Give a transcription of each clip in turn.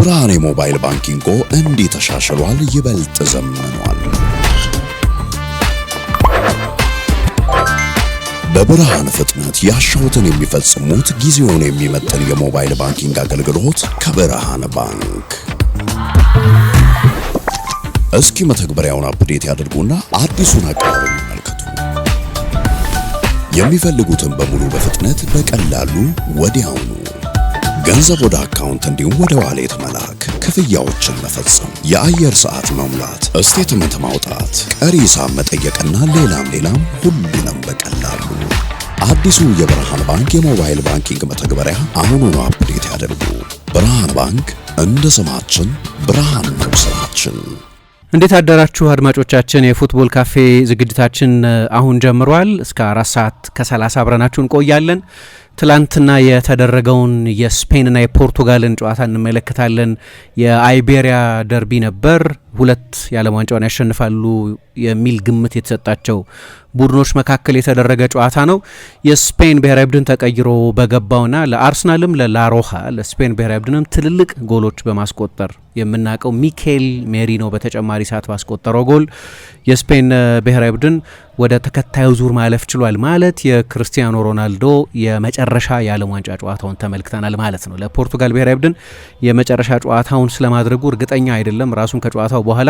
በብርሃን የሞባይል ባንኪንጎ እንዲህ ተሻሽሏል፣ ይበልጥ ዘምኗል። በብርሃን ፍጥነት ያሻውትን የሚፈጽሙት ጊዜውን የሚመጥን የሞባይል ባንኪንግ አገልግሎት ከብርሃን ባንክ። እስኪ መተግበሪያውን አፕዴት ያድርጉና አዲሱን አቀራረብ ይመልከቱ። የሚፈልጉትን በሙሉ በፍጥነት በቀላሉ ወዲያውኑ ገንዘብ ወደ አካውንት እንዲሁም ወደ ዋሌት መላክ፣ ክፍያዎችን መፈጸም፣ የአየር ሰዓት መሙላት፣ ስቴትመንት ማውጣት፣ ቀሪ ሂሳብ መጠየቅና ሌላም ሁሉንም በቀላሉ። አዲሱ የብርሃን ባንክ የሞባይል ባንኪንግ መተግበሪያ አሁኑኑ አፕዴት ያድርጉ። ብርሃን ባንክ እንደ ስማችን ብርሃን ነው ስራችን። እንዴት አደራችሁ አድማጮቻችን? የፉትቦል ካፌ ዝግጅታችን አሁን ጀምሯል። እስከ 4 ሰዓት ከ30 አብረናችሁ እንቆያለን። ትላንትና የተደረገውን የስፔንና የፖርቱጋልን ጨዋታ እንመለከታለን። የአይቤሪያ ደርቢ ነበር። 2 የዓለም ዋንጫውን ያሸንፋሉ የሚል ግምት የተሰጣቸው ቡድኖች መካከል የተደረገ ጨዋታ ነው። የስፔን ብሔራዊ ቡድን ተቀይሮ በገባውና ለአርሰናልም ለላሮሃ ለስፔን ብሔራዊ ቡድንም ትልልቅ ጎሎች በማስቆጠር የምናውቀው ሚኬል ሜሪኖ በተጨማሪ ሰዓት ባስቆጠረው ጎል የስፔን ብሔራዊ ቡድን ወደ ተከታዩ ዙር ማለፍ ችሏል። ማለት የክርስቲያኖ ሮናልዶ የመጨረሻ የዓለም ዋንጫ ጨዋታውን ተመልክተናል ማለት ነው። ለፖርቱጋል ብሔራዊ ቡድን የመጨረሻ ጨዋታውን ስለማድረጉ እርግጠኛ አይደለም። ራሱን ከጨዋታው በኋላ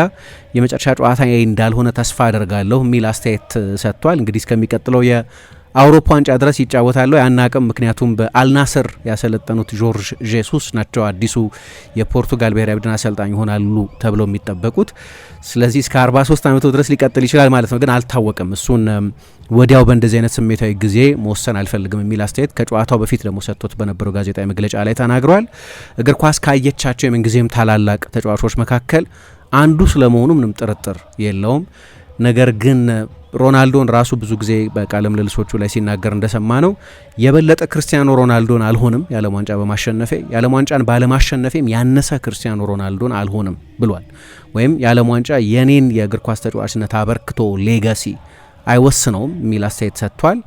የመጨረሻ ጨዋታ እንዳልሆነ ተስፋ አደርጋለሁ የሚል አስተያየት ሰጥቷል። እንግዲህ እስከሚቀጥለው የአውሮፓ ዋንጫ ድረስ ይጫወታሉ ያናቅም። ምክንያቱም በአልናስር ያሰለጠኑት ጆርጅ ጄሱስ ናቸው አዲሱ የፖርቱጋል ብሔራዊ ቡድን አሰልጣኝ ይሆናሉ ተብለው የሚጠበቁት። ስለዚህ እስከ 43 ዓመቱ ድረስ ሊቀጥል ይችላል ማለት ነው። ግን አልታወቅም። እሱን ወዲያው በእንደዚህ አይነት ስሜታዊ ጊዜ መወሰን አልፈልግም የሚል አስተያየት ከጨዋታው በፊት ደግሞ ሰጥቶት በነበረው ጋዜጣዊ መግለጫ ላይ ተናግሯል። እግር ኳስ ካየቻቸው የምንጊዜም ታላላቅ ተጫዋቾች መካከል አንዱ ስለመሆኑ ምንም ጥርጥር የለውም። ነገር ግን ሮናልዶን ራሱ ብዙ ጊዜ በቃለ ምልልሶቹ ላይ ሲናገር እንደሰማ ነው የበለጠ ክርስቲያኖ ሮናልዶን አልሆንም የዓለም ዋንጫ በማሸነፌ፣ የዓለም ዋንጫን ባለማሸነፌም ያነሰ ክርስቲያኖ ሮናልዶን አልሆንም ብሏል። ወይም የዓለም ዋንጫ የኔን የእግር ኳስ ተጫዋችነት አበርክቶ ሌጋሲ አይወስነውም የሚል አስተያየት ሰጥቷል።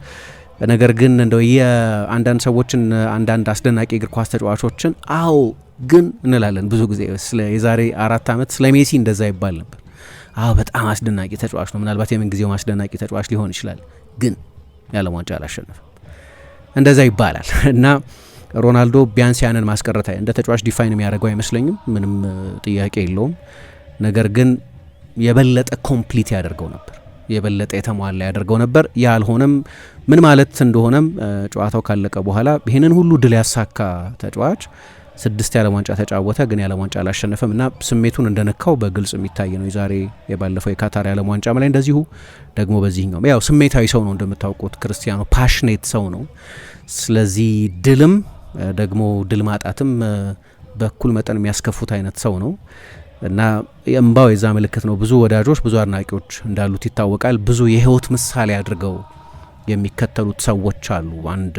ነገር ግን እንደው የአንዳንድ ሰዎችን አንዳንድ አስደናቂ እግር ኳስ ተጫዋቾችን አዎ ግን እንላለን ብዙ ጊዜ። የዛሬ 4 ዓመት ስለ ሜሲ እንደዛ ይባል ነበር። በጣም አስደናቂ ተጫዋች ነው፣ ምናልባት የምንጊዜው አስደናቂ ተጫዋች ሊሆን ይችላል፣ ግን የዓለም ዋንጫ አላሸነፈም እንደዛ ይባላል። እና ሮናልዶ ቢያንስ ያንን ማስቀረት እንደ ተጫዋች ዲፋይን የሚያደርገው አይመስለኝም፣ ምንም ጥያቄ የለውም። ነገር ግን የበለጠ ኮምፕሊት ያደርገው ነበር፣ የበለጠ የተሟላ ያደርገው ነበር። ያልሆነም ምን ማለት እንደሆነም ጨዋታው ካለቀ በኋላ ይህንን ሁሉ ድል ያሳካ ተጫዋች 6 የዓለም ዋንጫ ተጫወተ፣ ግን የዓለም ዋንጫ አላሸነፈም እና ስሜቱን እንደነካው በግልጽ የሚታይ ነው። የባለፈው የካታር የዓለም ዋንጫ ላይ እንደዚሁ ደግሞ በዚህኛው ያው ስሜታዊ ሰው ነው እንደምታውቁት። ክርስቲያኖ ፓሽኔት ሰው ነው። ስለዚህ ድልም ደግሞ ድል ማጣትም በኩል መጠን የሚያስከፉት አይነት ሰው ነው እና የእምባው የዛ ምልክት ነው። ብዙ ወዳጆች፣ ብዙ አድናቂዎች እንዳሉት ይታወቃል። ብዙ የህይወት ምሳሌ አድርገው የሚከተሉት ሰዎች አሉ። አንድ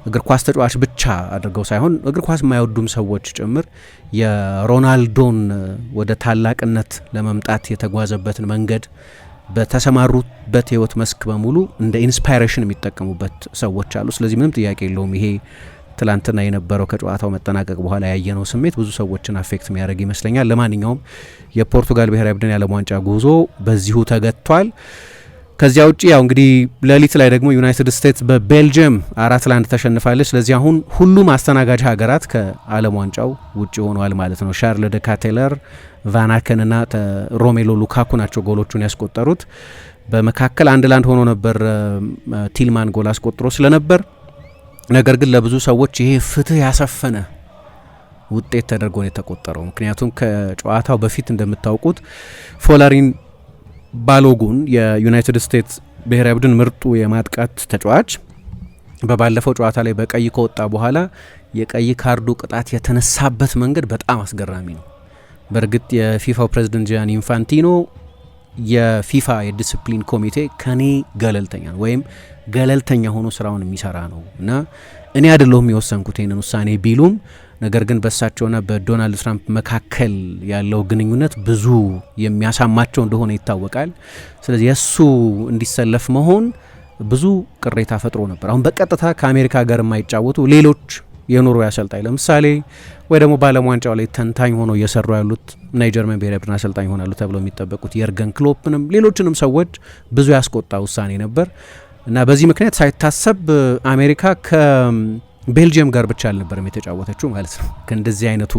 እግር ኳስ ተጫዋች ብቻ አድርገው ሳይሆን እግር ኳስ የማይወዱም ሰዎች ጭምር የሮናልዶን ወደ ታላቅነት ለመምጣት የተጓዘበትን መንገድ በተሰማሩበት ህይወት መስክ በሙሉ እንደ ኢንስፓይሬሽን የሚጠቀሙበት ሰዎች አሉ። ስለዚህ ምንም ጥያቄ የለውም ይሄ ትላንትና የነበረው ከጨዋታው መጠናቀቅ በኋላ ያየነው ስሜት ብዙ ሰዎችን አፌክት የሚያደርግ ይመስለኛል። ለማንኛውም የፖርቱጋል ብሔራዊ ቡድን የዓለም ዋንጫ ጉዞ በዚሁ ተገጥቷል። ከዚያ ውጪ ያው እንግዲህ ሌሊት ላይ ደግሞ ዩናይትድ ስቴትስ በቤልጅየም 4-1 ተሸንፋለች። ስለዚህ አሁን ሁሉም አስተናጋጅ ሀገራት ከዓለም ዋንጫው ውጪ ሆነዋል ማለት ነው። ሻርል ደ ካቴለር፣ ቫናከንና ሮሜሎ ሉካኩ ናቸው ጎሎቹን ያስቆጠሩት። በመካከል 1-1 ሆኖ ነበር ቲልማን ጎል አስቆጥሮ ስለነበር። ነገር ግን ለብዙ ሰዎች ይሄ ፍትህ ያሰፈነ ውጤት ተደርጎ ነው የተቆጠረው። ምክንያቱም ከጨዋታው በፊት እንደምታውቁት ፎላሪን ባሎጉን የዩናይትድ ስቴትስ ብሔራዊ ቡድን ምርጡ የማጥቃት ተጫዋች በባለፈው ጨዋታ ላይ በቀይ ከወጣ በኋላ የቀይ ካርዱ ቅጣት የተነሳበት መንገድ በጣም አስገራሚ ነው። በእርግጥ የፊፋው ፕሬዝዳንት ጂያኒ ኢንፋንቲኖ የፊፋ የዲስፕሊን ኮሚቴ ከኔ ገለልተኛ ነው ወይም ገለልተኛ ሆኖ ስራውን የሚሰራ ነው እና እኔ አይደለሁም የወሰንኩት ይህንን ውሳኔ ቢሉም ነገር ግን በሳቸውና በዶናልድ ትራምፕ መካከል ያለው ግንኙነት ብዙ የሚያሳማቸው እንደሆነ ይታወቃል። ስለዚህ የሱ እንዲሰለፍ መሆን ብዙ ቅሬታ ፈጥሮ ነበር። አሁን በቀጥታ ከአሜሪካ ጋር የማይጫወቱ ሌሎች የኖርዌይ አሰልጣኝ ለምሳሌ ወይ ደግሞ በዓለም ዋንጫው ላይ ተንታኝ ሆነው እየሰሩ ያሉት እና የጀርመን ብሔራዊ ቡድን አሰልጣኝ ይሆናሉ ተብለው የሚጠበቁት የርገን ክሎፕንም ሌሎችንም ሰዎች ብዙ ያስቆጣ ውሳኔ ነበር እና በዚህ ምክንያት ሳይታሰብ አሜሪካ ከቤልጅየም ጋር ብቻ አልነበረም የተጫወተችው ማለት ነው። ከእንደዚህ አይነቱ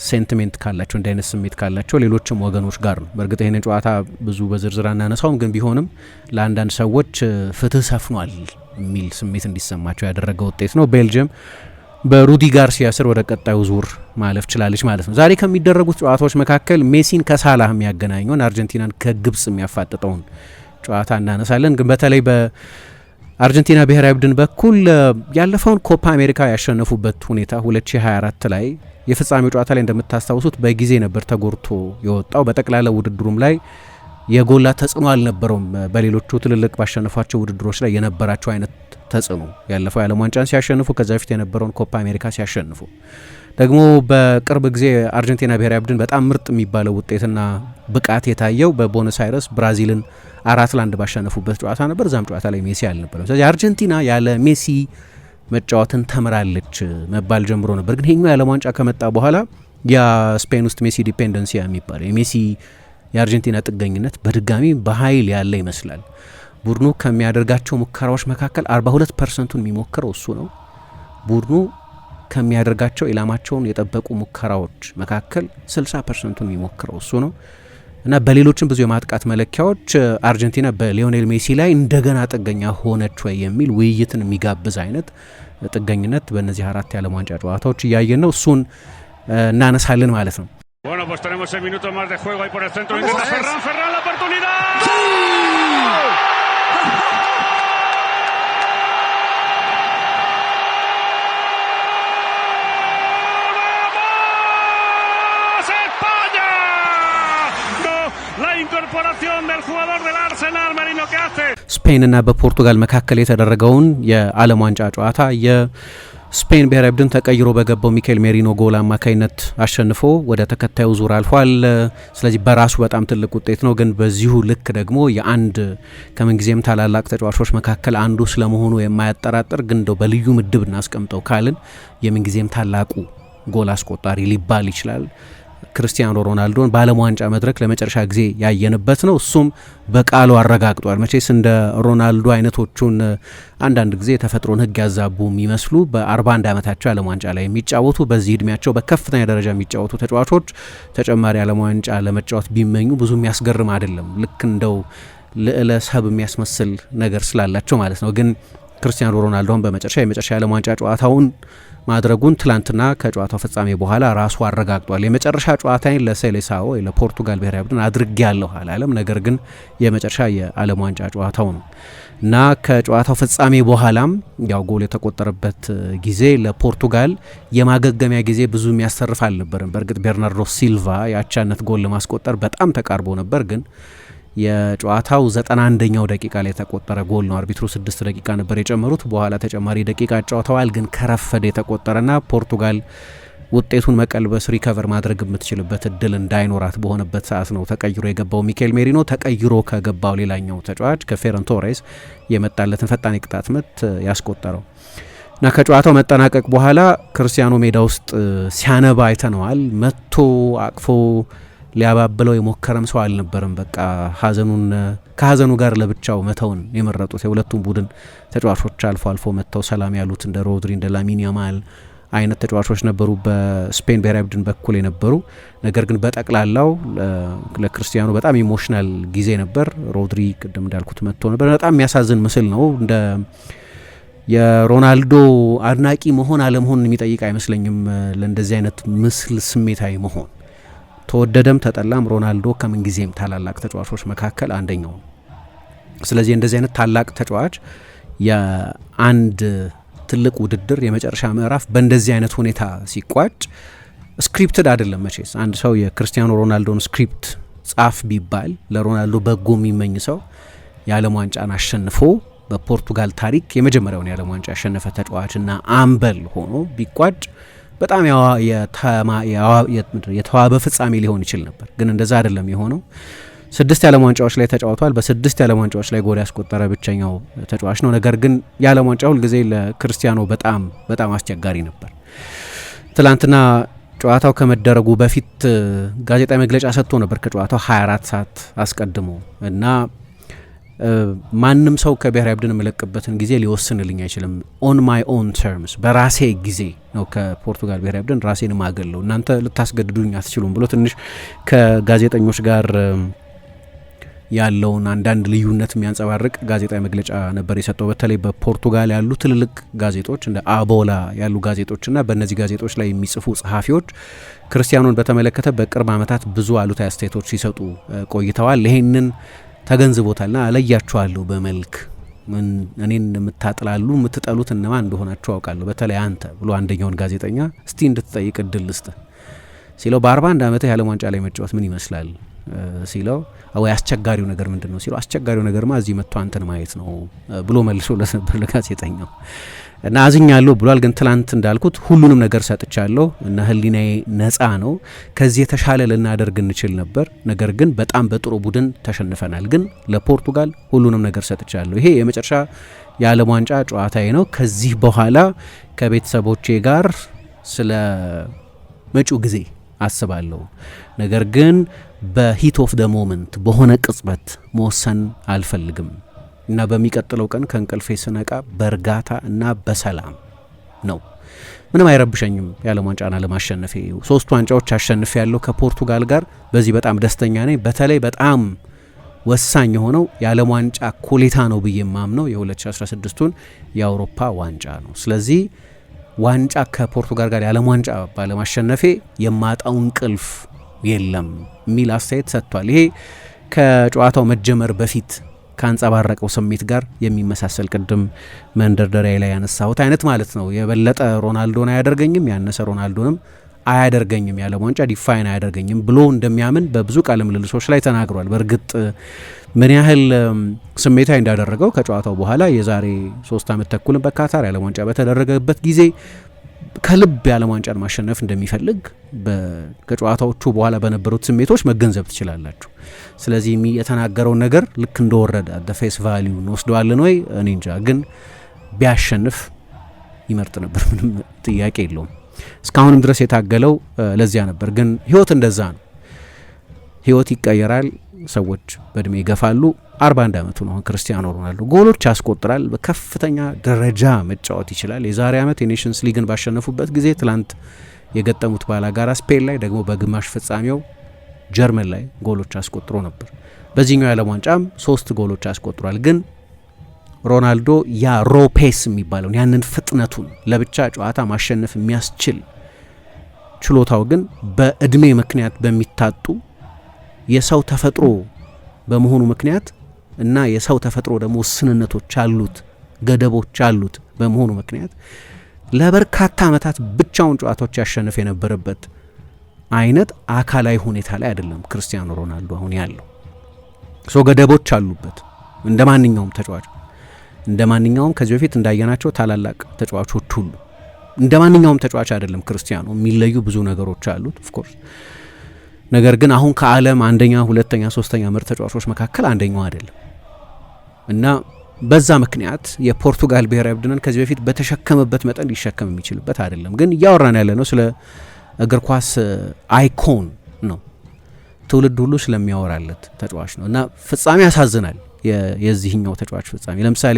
ሴንቲሜንት ካላቸው እንዲህ አይነት ስሜት ካላቸው ሌሎችም ወገኖች ጋር ነው። በእርግጥ ይህንን ጨዋታ ብዙ በዝርዝር አናነሳውም፣ ግን ቢሆንም ለአንዳንድ ሰዎች ፍትህ ሰፍኗል የሚል ስሜት እንዲሰማቸው ያደረገ ውጤት ነው። ቤልጅየም በሩዲ ጋርሲያ ስር ወደ ቀጣዩ ዙር ማለፍ ችላለች ማለት ነው። ዛሬ ከሚደረጉት ጨዋታዎች መካከል ሜሲን ከሳላህ የሚያገናኘውን አርጀንቲናን ከግብጽ የሚያፋጥጠውን ጨዋታ እናነሳለን። ግን በተለይ በአርጀንቲና ብሔራዊ ቡድን በኩል ያለፈውን ኮፓ አሜሪካ ያሸነፉበት ሁኔታ 2024 ላይ የፍጻሜው ጨዋታ ላይ እንደምታስታውሱት በጊዜ ነበር ተጎርቶ የወጣው። በጠቅላላ ውድድሩም ላይ የጎላ ተጽዕኖ አልነበረውም። በሌሎቹ ትልልቅ ባሸነፏቸው ውድድሮች ላይ የነበራቸው አይነት ተጽዕኖ ያለፈው የዓለም ዋንጫን ሲያሸንፉ ከዛ በፊት የነበረውን ኮፓ አሜሪካ ሲያሸንፉ ደግሞ በቅርብ ጊዜ አርጀንቲና ብሔራዊ ቡድን በጣም ምርጥ የሚባለው ውጤትና ብቃት የታየው በቦነስ አይረስ ብራዚልን 4-1 ባሸነፉበት ጨዋታ ነበር። እዛም ጨዋታ ላይ ሜሲ አልነበረም። ስለዚህ አርጀንቲና ያለ ሜሲ መጫወትን ተምራለች መባል ጀምሮ ነበር። ግን ይሄኛው የዓለም ዋንጫ ከመጣ በኋላ የስፔን ውስጥ ሜሲ ዲፔንደንሲያ የሚባለው የሜሲ የአርጀንቲና ጥገኝነት በድጋሚ በኃይል ያለ ይመስላል። ቡድኑ ከሚያደርጋቸው ሙከራዎች መካከል 42%ን የሚሞክረው እሱ ነው። ቡድኑ ከሚያደርጋቸው ኢላማቸውን የጠበቁ ሙከራዎች መካከል 60%ን የሚሞክረው እሱ ነው እና በሌሎችም ብዙ የማጥቃት መለኪያዎች አርጀንቲና በሊዮኔል ሜሲ ላይ እንደገና ጥገኛ ሆነች ወይ የሚል ውይይትን የሚጋብዝ አይነት ጥገኝነት በእነዚህ 4 የዓለም ዋንጫ ጨዋታዎች እያየን ነው። እሱን እናነሳለን ማለት ነው። Bueno, pues tenemos el minuto más de juego ahí por el centro. Intenta Ferran la oportunidad. ¡Sí! ¡Vamos, España! No, la incorporación del jugador del Arsenal, Marino, ¿qué hace? ስፔንና በፖርቱጋል መካከል የተደረገውን የዓለም ዋንጫ ጨዋታ ስፔን ብሔራዊ ቡድን ተቀይሮ በገባው ሚካኤል ሜሪኖ ጎል አማካይነት አሸንፎ ወደ ተከታዩ ዙር አልፏል። ስለዚህ በራሱ በጣም ትልቅ ውጤት ነው። ግን በዚሁ ልክ ደግሞ የአንድ ከምንጊዜም ታላላቅ ተጫዋቾች መካከል አንዱ ስለመሆኑ የማያጠራጥር ግን እንደው በልዩ ምድብ እናስቀምጠው ካልን የምንጊዜም ታላቁ ጎል አስቆጣሪ ሊባል ይችላል። ክርስቲያኖ ሮናልዶን በዓለም ዋንጫ መድረክ ለመጨረሻ ጊዜ ያየንበት ነው። እሱም በቃሉ አረጋግጧል። መቼስ እንደ ሮናልዶ አይነቶቹን አንዳንድ ጊዜ የተፈጥሮን ሕግ ያዛቡ የሚመስሉ በ41 ዓመታቸው ዓለም ዋንጫ ላይ የሚጫወቱ በዚህ እድሜያቸው በከፍተኛ ደረጃ የሚጫወቱ ተጫዋቾች ተጨማሪ ዓለም ዋንጫ ለመጫወት ቢመኙ ብዙ የሚያስገርም አይደለም። ልክ እንደው ልዕለ ሰብ የሚያስመስል ነገር ስላላቸው ማለት ነው። ግን ክርስቲያኖ ሮናልዶን በመጨረሻ የመጨረሻ ዓለም ዋንጫ ጨዋታውን ማድረጉን ትላንትና ከጨዋታው ፍጻሜ በኋላ ራሱ አረጋግጧል። የመጨረሻ ጨዋታዬን ለሴሌሳኦ ለፖርቱጋል ብሔራዊ ቡድን አድርጌያለሁ አላለም። ነገር ግን የመጨረሻ የዓለም ዋንጫ ጨዋታው ነው እና ከጨዋታው ፍጻሜ በኋላም ያው ጎል የተቆጠረበት ጊዜ ለፖርቱጋል የማገገሚያ ጊዜ ብዙ የሚያሰርፍ አልነበርም። በእርግጥ ቤርናርዶ ሲልቫ የአቻነት ጎል ለማስቆጠር በጣም ተቃርቦ ነበር። ግን የጨዋታው 91ኛው ደቂቃ ላይ የተቆጠረ ጎል ነው። አርቢትሩ 6 ደቂቃ ነበር የጨመሩት። በኋላ ተጨማሪ ደቂቃ ጨዋታዋል። ግን ከረፈደ የተቆጠረና ፖርቱጋል ውጤቱን መቀልበስ ሪከቨር ማድረግ የምትችልበት እድል እንዳይኖራት በሆነበት ሰዓት ነው ተቀይሮ የገባው ሚካኤል ሜሪኖ። ተቀይሮ ከገባው ሌላኛው ተጫዋች ከፌረን ቶሬስ የመጣለትን ፈጣን የቅጣት ምት ያስቆጠረው እና ከጨዋታው መጠናቀቅ በኋላ ክርስቲያኖ ሜዳ ውስጥ ሲያነባ አይተነዋል። መጥቶ አቅፎ ሊያባብለው የሞከረም ሰው አልነበረም። በቃ ከሀዘኑ ጋር ለብቻው መተውን የመረጡት የሁለቱም ቡድን ተጫዋቾች አልፎ አልፎ መጥተው ሰላም ያሉት እንደ ሮድሪ እንደ ላሚን ያማል አይነት ተጫዋቾች ነበሩ በስፔን ብሔራዊ ቡድን በኩል የነበሩ። ነገር ግን በጠቅላላው ለክርስቲያኖ በጣም ኢሞሽናል ጊዜ ነበር። ሮድሪ ቅድም እንዳልኩት መጥቶ ነበር። በጣም የሚያሳዝን ምስል ነው። እንደ የሮናልዶ አድናቂ መሆን አለመሆን የሚጠይቅ አይመስለኝም። ለእንደዚህ አይነት ምስል ስሜታዊ መሆን ተወደደም ተጠላም ሮናልዶ ከምንጊዜም ታላላቅ ተጫዋቾች መካከል አንደኛው ነው። ስለዚህ እንደዚህ አይነት ታላቅ ተጫዋች የአንድ ትልቅ ውድድር የመጨረሻ ምዕራፍ በእንደዚህ አይነት ሁኔታ ሲቋጭ ስክሪፕትድ አይደለም። መቼስ አንድ ሰው የክርስቲያኖ ሮናልዶን ስክሪፕት ጻፍ ቢባል ለሮናልዶ በጎ የሚመኝ ሰው የዓለም ዋንጫን አሸንፎ በፖርቱጋል ታሪክ የመጀመሪያውን የዓለም ዋንጫ ያሸነፈ ተጫዋችና አምበል ሆኖ ቢቋጭ በጣም የተዋበ ፍጻሜ ሊሆን ይችል ነበር። ግን እንደዛ አይደለም የሆነው። 6 የዓለም ዋንጫዎች ላይ ተጫውቷል። በ6 የዓለም ዋንጫዎች ላይ ጎል ያስቆጠረ ብቸኛው ተጫዋች ነው። ነገር ግን የዓለም ዋንጫ ሁልጊዜ ለክርስቲያኖ በጣም በጣም አስቸጋሪ ነበር። ትላንትና ጨዋታው ከመደረጉ በፊት ጋዜጣዊ መግለጫ ሰጥቶ ነበር ከጨዋታው 24 ሰዓት አስቀድሞ እና ማንም ሰው ከብሔራዊ ቡድን የምለቅበትን ጊዜ ሊወስንልኝ አይችልም። ኦን ማይ ኦን ተርምስ በራሴ ጊዜ ነው ከፖርቱጋል ብሔራዊ ቡድን ራሴን ማገለው፣ እናንተ ልታስገድዱኝ አትችሉም ብሎ ትንሽ ከጋዜጠኞች ጋር ያለውን አንዳንድ ልዩነት የሚያንጸባርቅ ጋዜጣዊ መግለጫ ነበር የሰጠው። በተለይ በፖርቱጋል ያሉ ትልልቅ ጋዜጦች እንደ አቦላ ያሉ ጋዜጦችና በእነዚህ ጋዜጦች ላይ የሚጽፉ ጸሐፊዎች ክርስቲያኖን በተመለከተ በቅርብ ዓመታት ብዙ አሉታዊ አስተያየቶች ሲሰጡ ቆይተዋል። ይሄንን ተገንዝቦታልና አለያችኋለሁ በመልክ እኔን የምታጥላሉ የምትጠሉት እነማን እንደሆናችሁ አውቃለሁ፣ በተለይ አንተ ብሎ አንደኛውን ጋዜጠኛ እስቲ እንድትጠይቅ እድል ልስጥ ሲለው በ41 ዓመት የዓለም ዋንጫ ላይ መጫወት ምን ይመስላል ሲለው ወይ አስቸጋሪው ነገር ምንድን ነው ሲለው አስቸጋሪው ነገርማ እዚህ መጥቶ አንተን ማየት ነው ብሎ መልሶ ለነበር ለጋዜጠኛው እና አዝኛለሁ ብሏል። ግን ትላንት እንዳልኩት ሁሉንም ነገር ሰጥቻለሁ እና ህሊናዬ ነፃ ነው፣ ከዚህ የተሻለ ልናደርግ እንችል ነበር፣ ነገር ግን በጣም በጥሩ ቡድን ተሸንፈናል፣ ግን ለፖርቱጋል ሁሉንም ነገር ሰጥቻለሁ፣ ይሄ የመጨረሻ የዓለም ዋንጫ ጨዋታዬ ነው፣ ከዚህ በኋላ ከቤተሰቦቼ ጋር ስለ መጪው ጊዜ አስባለሁ፣ ነገር ግን በሂት ኦፍ ደ ሞመንት በሆነ ቅጽበት መወሰን አልፈልግም እና በሚቀጥለው ቀን ከእንቅልፌ ስነቃ በእርጋታ እና በሰላም ነው፣ ምንም አይረብሸኝም የዓለም ዋንጫና ለማሸነፌ 3 ዋንጫዎች አሸንፌ ያለው ከፖርቱጋል ጋር በዚህ በጣም ደስተኛ ነኝ። በተለይ በጣም ወሳኝ የሆነው የዓለም ዋንጫ ኮሌታ ነው ብዬ ማምነው የ2016ቱን የአውሮፓ ዋንጫ ነው። ስለዚህ ዋንጫ ከፖርቱጋል ጋር የዓለም ዋንጫ ባለማሸነፌ የማጣው እንቅልፍ የለም የሚል አስተያየት ሰጥቷል። ይሄ ከጨዋታው መጀመር በፊት ካንጸባረቀው ስሜት ጋር የሚመሳሰል ቅድም መንደርደሪያ ላይ ያነሳሁት አይነት ማለት ነው። የበለጠ ሮናልዶን አያደርገኝም፣ ያነሰ ሮናልዶንም አያደርገኝም፣ የዓለም ዋንጫ ዲፋይን አያደርገኝም ብሎ እንደሚያምን በብዙ ቃለ ምልልሶች ላይ ተናግሯል። በእርግጥ ምን ያህል ስሜታዊ እንዳደረገው ከጨዋታው በኋላ የዛሬ 3 ዓመት ተኩልም በካታር የዓለም ዋንጫ በተደረገበት ጊዜ ከልብ የዓለም ዋንጫን ማሸነፍ እንደሚፈልግ ከጨዋታዎቹ በኋላ በነበሩት ስሜቶች መገንዘብ ትችላላችሁ። ስለዚህ የተናገረውን ነገር ልክ እንደወረደ አደ ፌስ ቫሊዩ እንወስደዋለን ወይ እኔ እንጃ፣ ግን ቢያሸንፍ ይመርጥ ነበር፣ ምንም ጥያቄ የለውም። እስካሁንም ድረስ የታገለው ለዚያ ነበር። ግን ህይወት እንደዛ ነው፣ ህይወት ይቀየራል፣ ሰዎች በእድሜ ይገፋሉ። 41 ዓመቱ ነው አሁን ክርስቲያኖ ሮናልዶ። ጎሎች ያስቆጥራል፣ በከፍተኛ ደረጃ መጫወት ይችላል። የዛሬ ዓመት የኔሽንስ ሊግን ባሸነፉበት ጊዜ ትላንት የገጠሙት ባላጋራ ስፔን ላይ ደግሞ በግማሽ ፍጻሜው ጀርመን ላይ ጎሎች አስቆጥሮ ነበር። በዚህኛው የዓለም ዋንጫም 3 ጎሎች አስቆጥሯል። ግን ሮናልዶ ያ ሮፔስ የሚባለውን ያንን ፍጥነቱን ለብቻ ጨዋታ ማሸነፍ የሚያስችል ችሎታው ግን በእድሜ ምክንያት በሚታጡ የሰው ተፈጥሮ በመሆኑ ምክንያት እና የሰው ተፈጥሮ ደግሞ ውስንነቶች አሉት፣ ገደቦች አሉት በመሆኑ ምክንያት ለበርካታ ዓመታት ብቻውን ጨዋታዎች ያሸንፍ የነበረበት አይነት አካላዊ ሁኔታ ላይ አይደለም ክርስቲያኖ ሮናልዶ አሁን ያለው። ገደቦች አሉበት እንደ ማንኛውም ተጫዋች፣ እንደ ማንኛውም ከዚህ በፊት እንዳየናቸው ታላላቅ ተጫዋቾች ሁሉ እንደ ማንኛውም ተጫዋች አይደለም ክርስቲያኖ፣ የሚለዩ ብዙ ነገሮች አሉት ኦፍ ኮርስ። ነገር ግን አሁን ከዓለም አንደኛ፣ ሁለተኛ፣ ሶስተኛ ምርጥ ተጫዋቾች መካከል አንደኛው አይደለም እና በዛ ምክንያት የፖርቱጋል ብሔራዊ ቡድንን ከዚህ በፊት በተሸከመበት መጠን ሊሸከም የሚችልበት አይደለም። ግን እያወራን ያለ ነው ስለ እግር ኳስ አይኮን ነው፣ ትውልድ ሁሉ ስለሚያወራለት ተጫዋች ነው እና ፍጻሜ ያሳዝናል። የዚህኛው ተጫዋች ፍጻሜ ለምሳሌ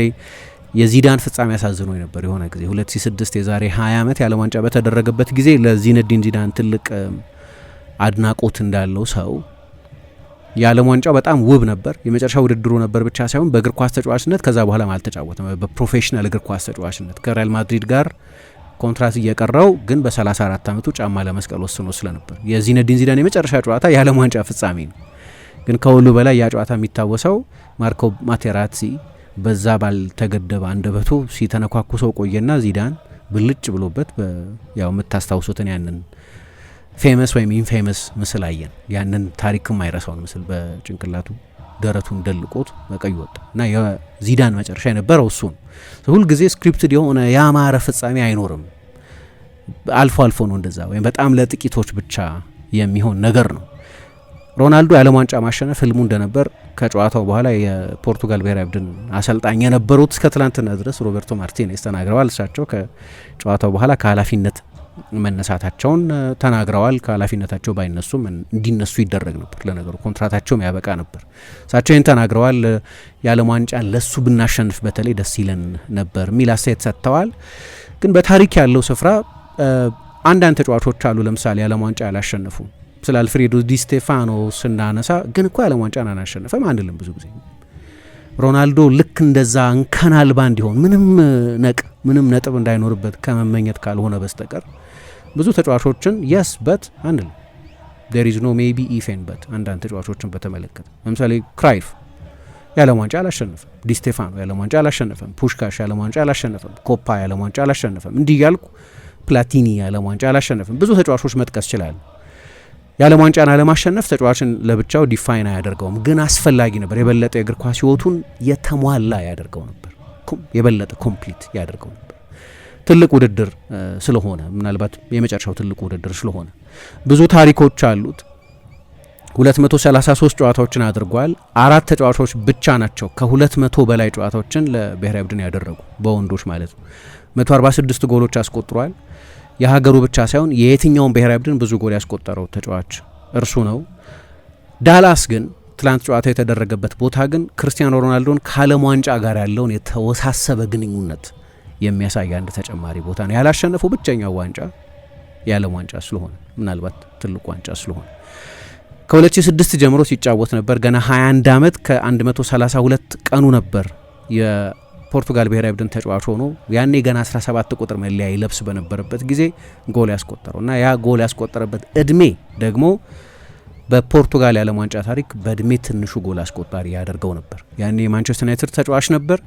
የዚዳን ፍጻሜ ያሳዝኖ ነበር የሆነ ጊዜ 2006 የዛሬ 20 ዓመት የዓለም ዋንጫ በተደረገበት ጊዜ ለዚነዲን ዚዳን ትልቅ አድናቆት እንዳለው ሰው የዓለም ዋንጫው በጣም ውብ ነበር፣ የመጨረሻ ውድድሩ ነበር ብቻ ሳይሆን በእግር ኳስ ተጫዋችነት ከዛ በኋላ አልተጫወተም። በፕሮፌሽናል እግር ኳስ ተጫዋችነት ከሪያል ማድሪድ ጋር ኮንትራት እየቀረው ግን በ34 ዓመቱ ጫማ ለመስቀል ወስኖ ስለነበር የዚነዲን ዚዳን የመጨረሻ ጨዋታ የዓለም ዋንጫ ፍጻሜ ነው። ግን ከሁሉ በላይ ያ ጨዋታ የሚታወሰው ማርኮ ማቴራዚ በዛ ባልተገደበ አንደበቱ ሲተነኳኩሰው ቆየና ዚዳን ብልጭ ብሎበት ያው የምታስታውሱትን ያንን ፌመስ ወይም ኢንፌመስ ምስል አየን። ያንን ታሪክም አይረሳውን ምስል በጭንቅላቱ ደረቱን ደልቆት በቀይ ወጣ እና የዚዳን መጨረሻ የነበረው እሱ ነው። ሁልጊዜ ስክሪፕትድ የሆነ ያማረ ፍጻሜ አይኖርም። አልፎ አልፎ ነው እንደዛ፣ ወይም በጣም ለጥቂቶች ብቻ የሚሆን ነገር ነው። ሮናልዶ የዓለም ዋንጫ ማሸነፍ ህልሙ እንደነበር ከጨዋታው በኋላ የፖርቱጋል ብሔራዊ ቡድን አሰልጣኝ የነበሩት እስከ ትላንትና ድረስ ሮቤርቶ ማርቲኔዝ ተናግረዋል። እሳቸው ከጨዋታው በኋላ ከኃላፊነት መነሳታቸውን ተናግረዋል። ከኃላፊነታቸው ባይነሱም እንዲነሱ ይደረግ ነበር፣ ለነገሩ ኮንትራታቸውም ያበቃ ነበር። እሳቸው ይህን ተናግረዋል። የዓለም ዋንጫ ለሱ ብናሸንፍ በተለይ ደስ ይለን ነበር የሚል አስተያየት ሰጥተዋል። ግን በታሪክ ያለው ስፍራ አንዳንድ ተጫዋቾች አሉ፣ ለምሳሌ የዓለም ዋንጫ ያላሸነፉ። ስለ አልፍሬዶ ዲ ስቴፋኖ ስናነሳ ግን እኮ የዓለም ዋንጫን አላሸነፈም አንልም። ብዙ ጊዜ ሮናልዶ ልክ እንደዛ እንከን አልባ እንዲሆን ምንም ነጥብ እንዳይኖርበት ከመመኘት ካልሆነ በስተቀር ብዙ ተጫዋቾችን የስ በት አንልም። ዴር ኢዝ ኖ ሜቢ ኢፌን በት አንዳንድ ተጫዋቾችን በተመለከተ ለምሳሌ ክራይፍ የዓለም ዋንጫ አላሸነፈም፣ ዲ ስቴፋኖ የዓለም ዋንጫ አላሸነፈም፣ ፑሽካሽ የዓለም ዋንጫ አላሸነፈም፣ ኮፓ የዓለም ዋንጫ አላሸነፈም፣ እንዲህ ያልኩ ፕላቲኒ የዓለም ዋንጫ አላሸነፈም። ብዙ ተጫዋቾች መጥቀስ ይችላል። የዓለም ዋንጫን አለማሸነፍ ተጫዋችን ለብቻው ዲፋይን አያደርገውም፣ ግን አስፈላጊ ነበር። የበለጠ የእግር ኳስ ሕይወቱን የተሟላ ያደርገው ነበር፣ የበለጠ ኮምፕሊት ያደርገው ነበር። ትልቅ ውድድር ስለሆነ ምናልባት የመጨረሻው ትልቁ ውድድር ስለሆነ ብዙ ታሪኮች አሉት። 233 ጨዋታዎችን አድርጓል። 4 ተጫዋቾች ብቻ ናቸው ከ200 በላይ ጨዋታዎችን ለብሔራዊ ቡድን ያደረጉ በወንዶች ማለት ነው። 146 ጎሎች አስቆጥሯል። የሀገሩ ብቻ ሳይሆን የየትኛውን ብሔራዊ ቡድን ብዙ ጎል ያስቆጠረው ተጫዋች እርሱ ነው። ዳላስ ግን ትላንት ጨዋታ የተደረገበት ቦታ ግን ክርስቲያኖ ሮናልዶን ከዓለም ዋንጫ ጋር ያለውን የተወሳሰበ ግንኙነት የሚያሳይ አንድ ተጨማሪ ቦታ ነው። ያላሸነፈው ብቸኛው ዋንጫ የዓለም ዋንጫ ስለሆነ ምናልባት ትልቁ ዋንጫ ስለሆነ ከ2006 ጀምሮ ሲጫወት ነበር። ገና 21 ዓመት ከ132 ቀኑ ነበር የፖርቱጋል ብሔራዊ ቡድን ተጫዋች ሆኖ ያኔ ገና 17 ቁጥር መለያ ይለብስ በነበረበት ጊዜ ጎል ያስቆጠረው እና ያ ጎል ያስቆጠረበት እድሜ ደግሞ በፖርቱጋል የዓለም ዋንጫ ታሪክ በእድሜ ትንሹ ጎል አስቆጣሪ ያደርገው ነበር። ያኔ የማንቸስተር ዩናይትድ ተጫዋች ነበር።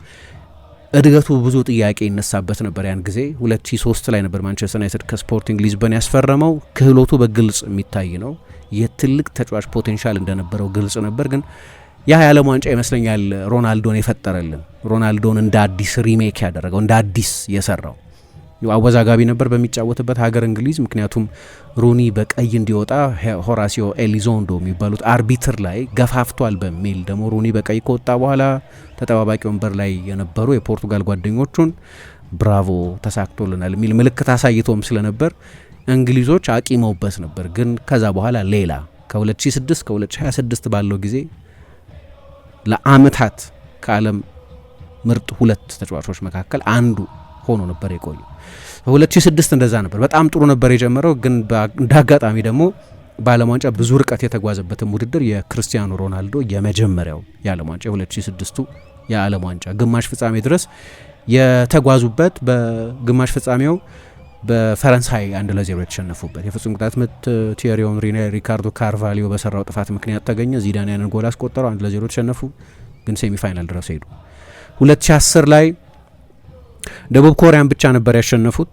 እድገቱ ብዙ ጥያቄ ይነሳበት ነበር። ያን ጊዜ 2003 ላይ ነበር ማንቸስተር ዩናይትድ ከስፖርቲንግ ሊዝበን ያስፈረመው። ክህሎቱ በግልጽ የሚታይ ነው። የትልቅ ተጫዋች ፖቴንሻል እንደነበረው ግልጽ ነበር። ግን ያ የዓለም ዋንጫ ይመስለኛል ሮናልዶን የፈጠረልን፣ ሮናልዶን እንደ አዲስ ሪሜክ ያደረገው፣ እንደ አዲስ የሰራው። አወዛጋቢ ነበር በሚጫወትበት ሀገር እንግሊዝ። ምክንያቱም ሩኒ በቀይ እንዲወጣ ሆራሲዮ ኤሊዞንዶ የሚባሉት አርቢትር ላይ ገፋፍቷል በሚል ደግሞ ሩኒ በቀይ ከወጣ በኋላ ተጠባባቂ ወንበር ላይ የነበሩ የፖርቱጋል ጓደኞቹን ብራቮ ተሳክቶልናል የሚል ምልክት አሳይቶም ስለነበር እንግሊዞች አቂመውበት ነበር። ግን ከዛ በኋላ ሌላ ከ2006 ከ2026 ባለው ጊዜ ለአመታት ከዓለም ምርጥ 2 ተጫዋቾች መካከል አንዱ ሆኖ ነበር የቆዩ። 2006 እንደዛ ነበር። በጣም ጥሩ ነበር የጀመረው። ግን እንዳጋጣሚ ደግሞ በዓለም ዋንጫ ብዙ ርቀት የተጓዘበትም ውድድር የክርስቲያኖ ሮናልዶ የመጀመሪያው የዓለም ዋንጫ የ2006ቱ የዓለም ዋንጫ ግማሽ ፍጻሜ ድረስ የተጓዙበት፣ በግማሽ ፍጻሜው በፈረንሳይ 1-0 የተሸነፉበት የፍጹም ቅጣት ምት ቲየሪ ኦንሪ ሪካርዶ ካርቫሊዮ በሰራው ጥፋት ምክንያት ተገኘ። ዚዳን ያንን ጎል አስቆጠረው። 1-0 ተሸነፉ፣ ግን ሴሚ ፋይናል ድረስ ሄዱ። 2010 ላይ ደቡብ ኮሪያን ብቻ ነበር ያሸነፉት።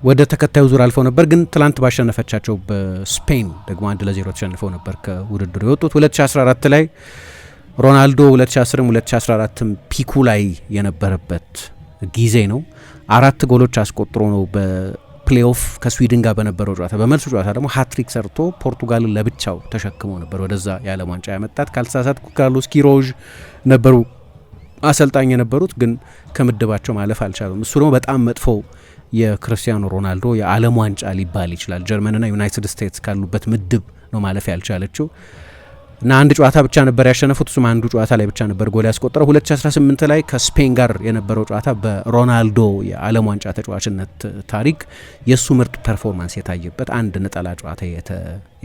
ወደ ተከታዩ ዙር አልፈው ነበር፣ ግን ትላንት ባሸነፈቻቸው በስፔን ደግሞ 1-0 ተሸንፈው ነበር ከውድድሩ የወጡት። 2014 ላይ ሮናልዶ 2010ም 2014ም ፒኩ ላይ የነበረበት ጊዜ ነው። 4 ጎሎች አስቆጥሮ ነው በፕሌኦፍ ከስዊድን ጋር በነበረው ጨዋታ። በመልሱ ጨዋታ ደግሞ ሃትሪክ ሰርቶ ፖርቱጋልን ለብቻው ተሸክሞ ነበር ወደዛ የዓለም ዋንጫ ያመጣት። ካልተሳሳትኩ ካርሎስ ኪሮዥ ነበሩ አሰልጣኝ የነበሩት፣ ግን ከምድባቸው ማለፍ አልቻሉም። እሱ ደግሞ በጣም መጥፎ የክርስቲያኖ ሮናልዶ የዓለም ዋንጫ ሊባል ይችላል። ጀርመንና ዩናይትድ ስቴትስ ካሉበት ምድብ ነው ማለፍ ያልቻለችው እና አንድ ጨዋታ ብቻ ነበር ያሸነፉት። እሱም አንዱ ጨዋታ ላይ ብቻ ነበር ጎል ያስቆጠረው። 2018 ላይ ከስፔን ጋር የነበረው ጨዋታ በሮናልዶ የዓለም ዋንጫ ተጫዋችነት ታሪክ የእሱ ምርጥ ፐርፎርማንስ የታየበት አንድ ነጠላ ጨዋታ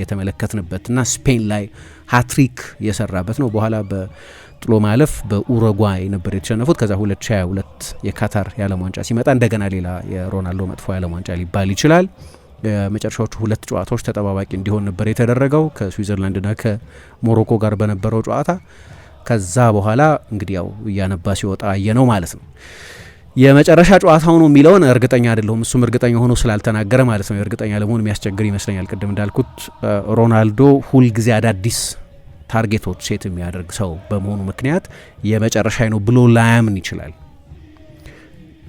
የተመለከትንበት እና ስፔን ላይ ሃትሪክ የሰራበት ነው። በኋላ ጥሎ ማለፍ በኡሩጓይ ነበር የተሸነፉት። ከዛ 2022 የካታር የዓለም ዋንጫ ሲመጣ እንደገና ሌላ የሮናልዶ መጥፎ የዓለም ዋንጫ ሊባል ይችላል። የመጨረሻዎቹ 2 ጨዋታዎች ተጠባባቂ እንዲሆን ነበር የተደረገው ከስዊዘርላንድና ከሞሮኮ ጋር በነበረው ጨዋታ። ከዛ በኋላ እንግዲህ ያው እያነባ ሲወጣ አየነው ማለት ነው። የመጨረሻ ጨዋታው ነው የሚለውን እርግጠኛ አይደለሁም። እሱም እርግጠኛ ሆኖ ስላልተናገረ ማለት ነው። እርግጠኛ ለመሆን የሚያስቸግር ይመስለኛል። ቅድም እንዳልኩት ሮናልዶ ሁልጊዜ አዳዲስ ታርጌቶች ሴት የሚያደርግ ሰው በመሆኑ ምክንያት የመጨረሻ ነው ብሎ ላያምን ይችላል።